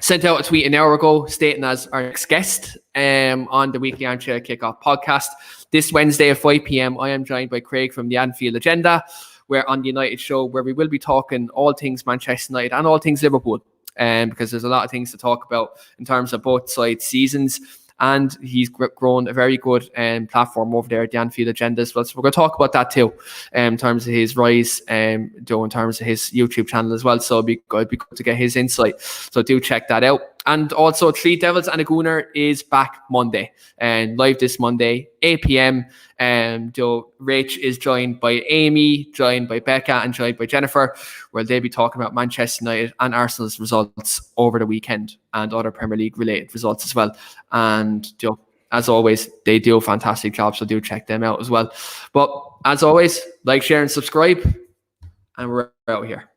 sent out a tweet an hour ago stating as our next guest on the weekly Armchair Kickoff podcast. This Wednesday at 5 p.m, I am joined by Craig from the Anfield Agenda. We're on the United Show, where we will be talking all things Manchester United and all things Liverpool, because there's a lot of things to talk about in terms of both sides' seasons. And he's grown a very good platform over there at the Anfield Agenda as well. So we're going to talk about that too, in terms of his rise, in terms of his YouTube channel as well. So it'd be good to get his insight. So do check that out. And also, Three Devils and a Gooner is back Monday, and live this Monday, 8 p.m. Rach is joined by Amy, joined by Becca, and joined by Jennifer, where they'll be talking about Manchester United and Arsenal's results over the weekend and other Premier League related results as well. And as always, they do a fantastic job, so do check them out as well. But as always, like, share, and subscribe, and we're out here.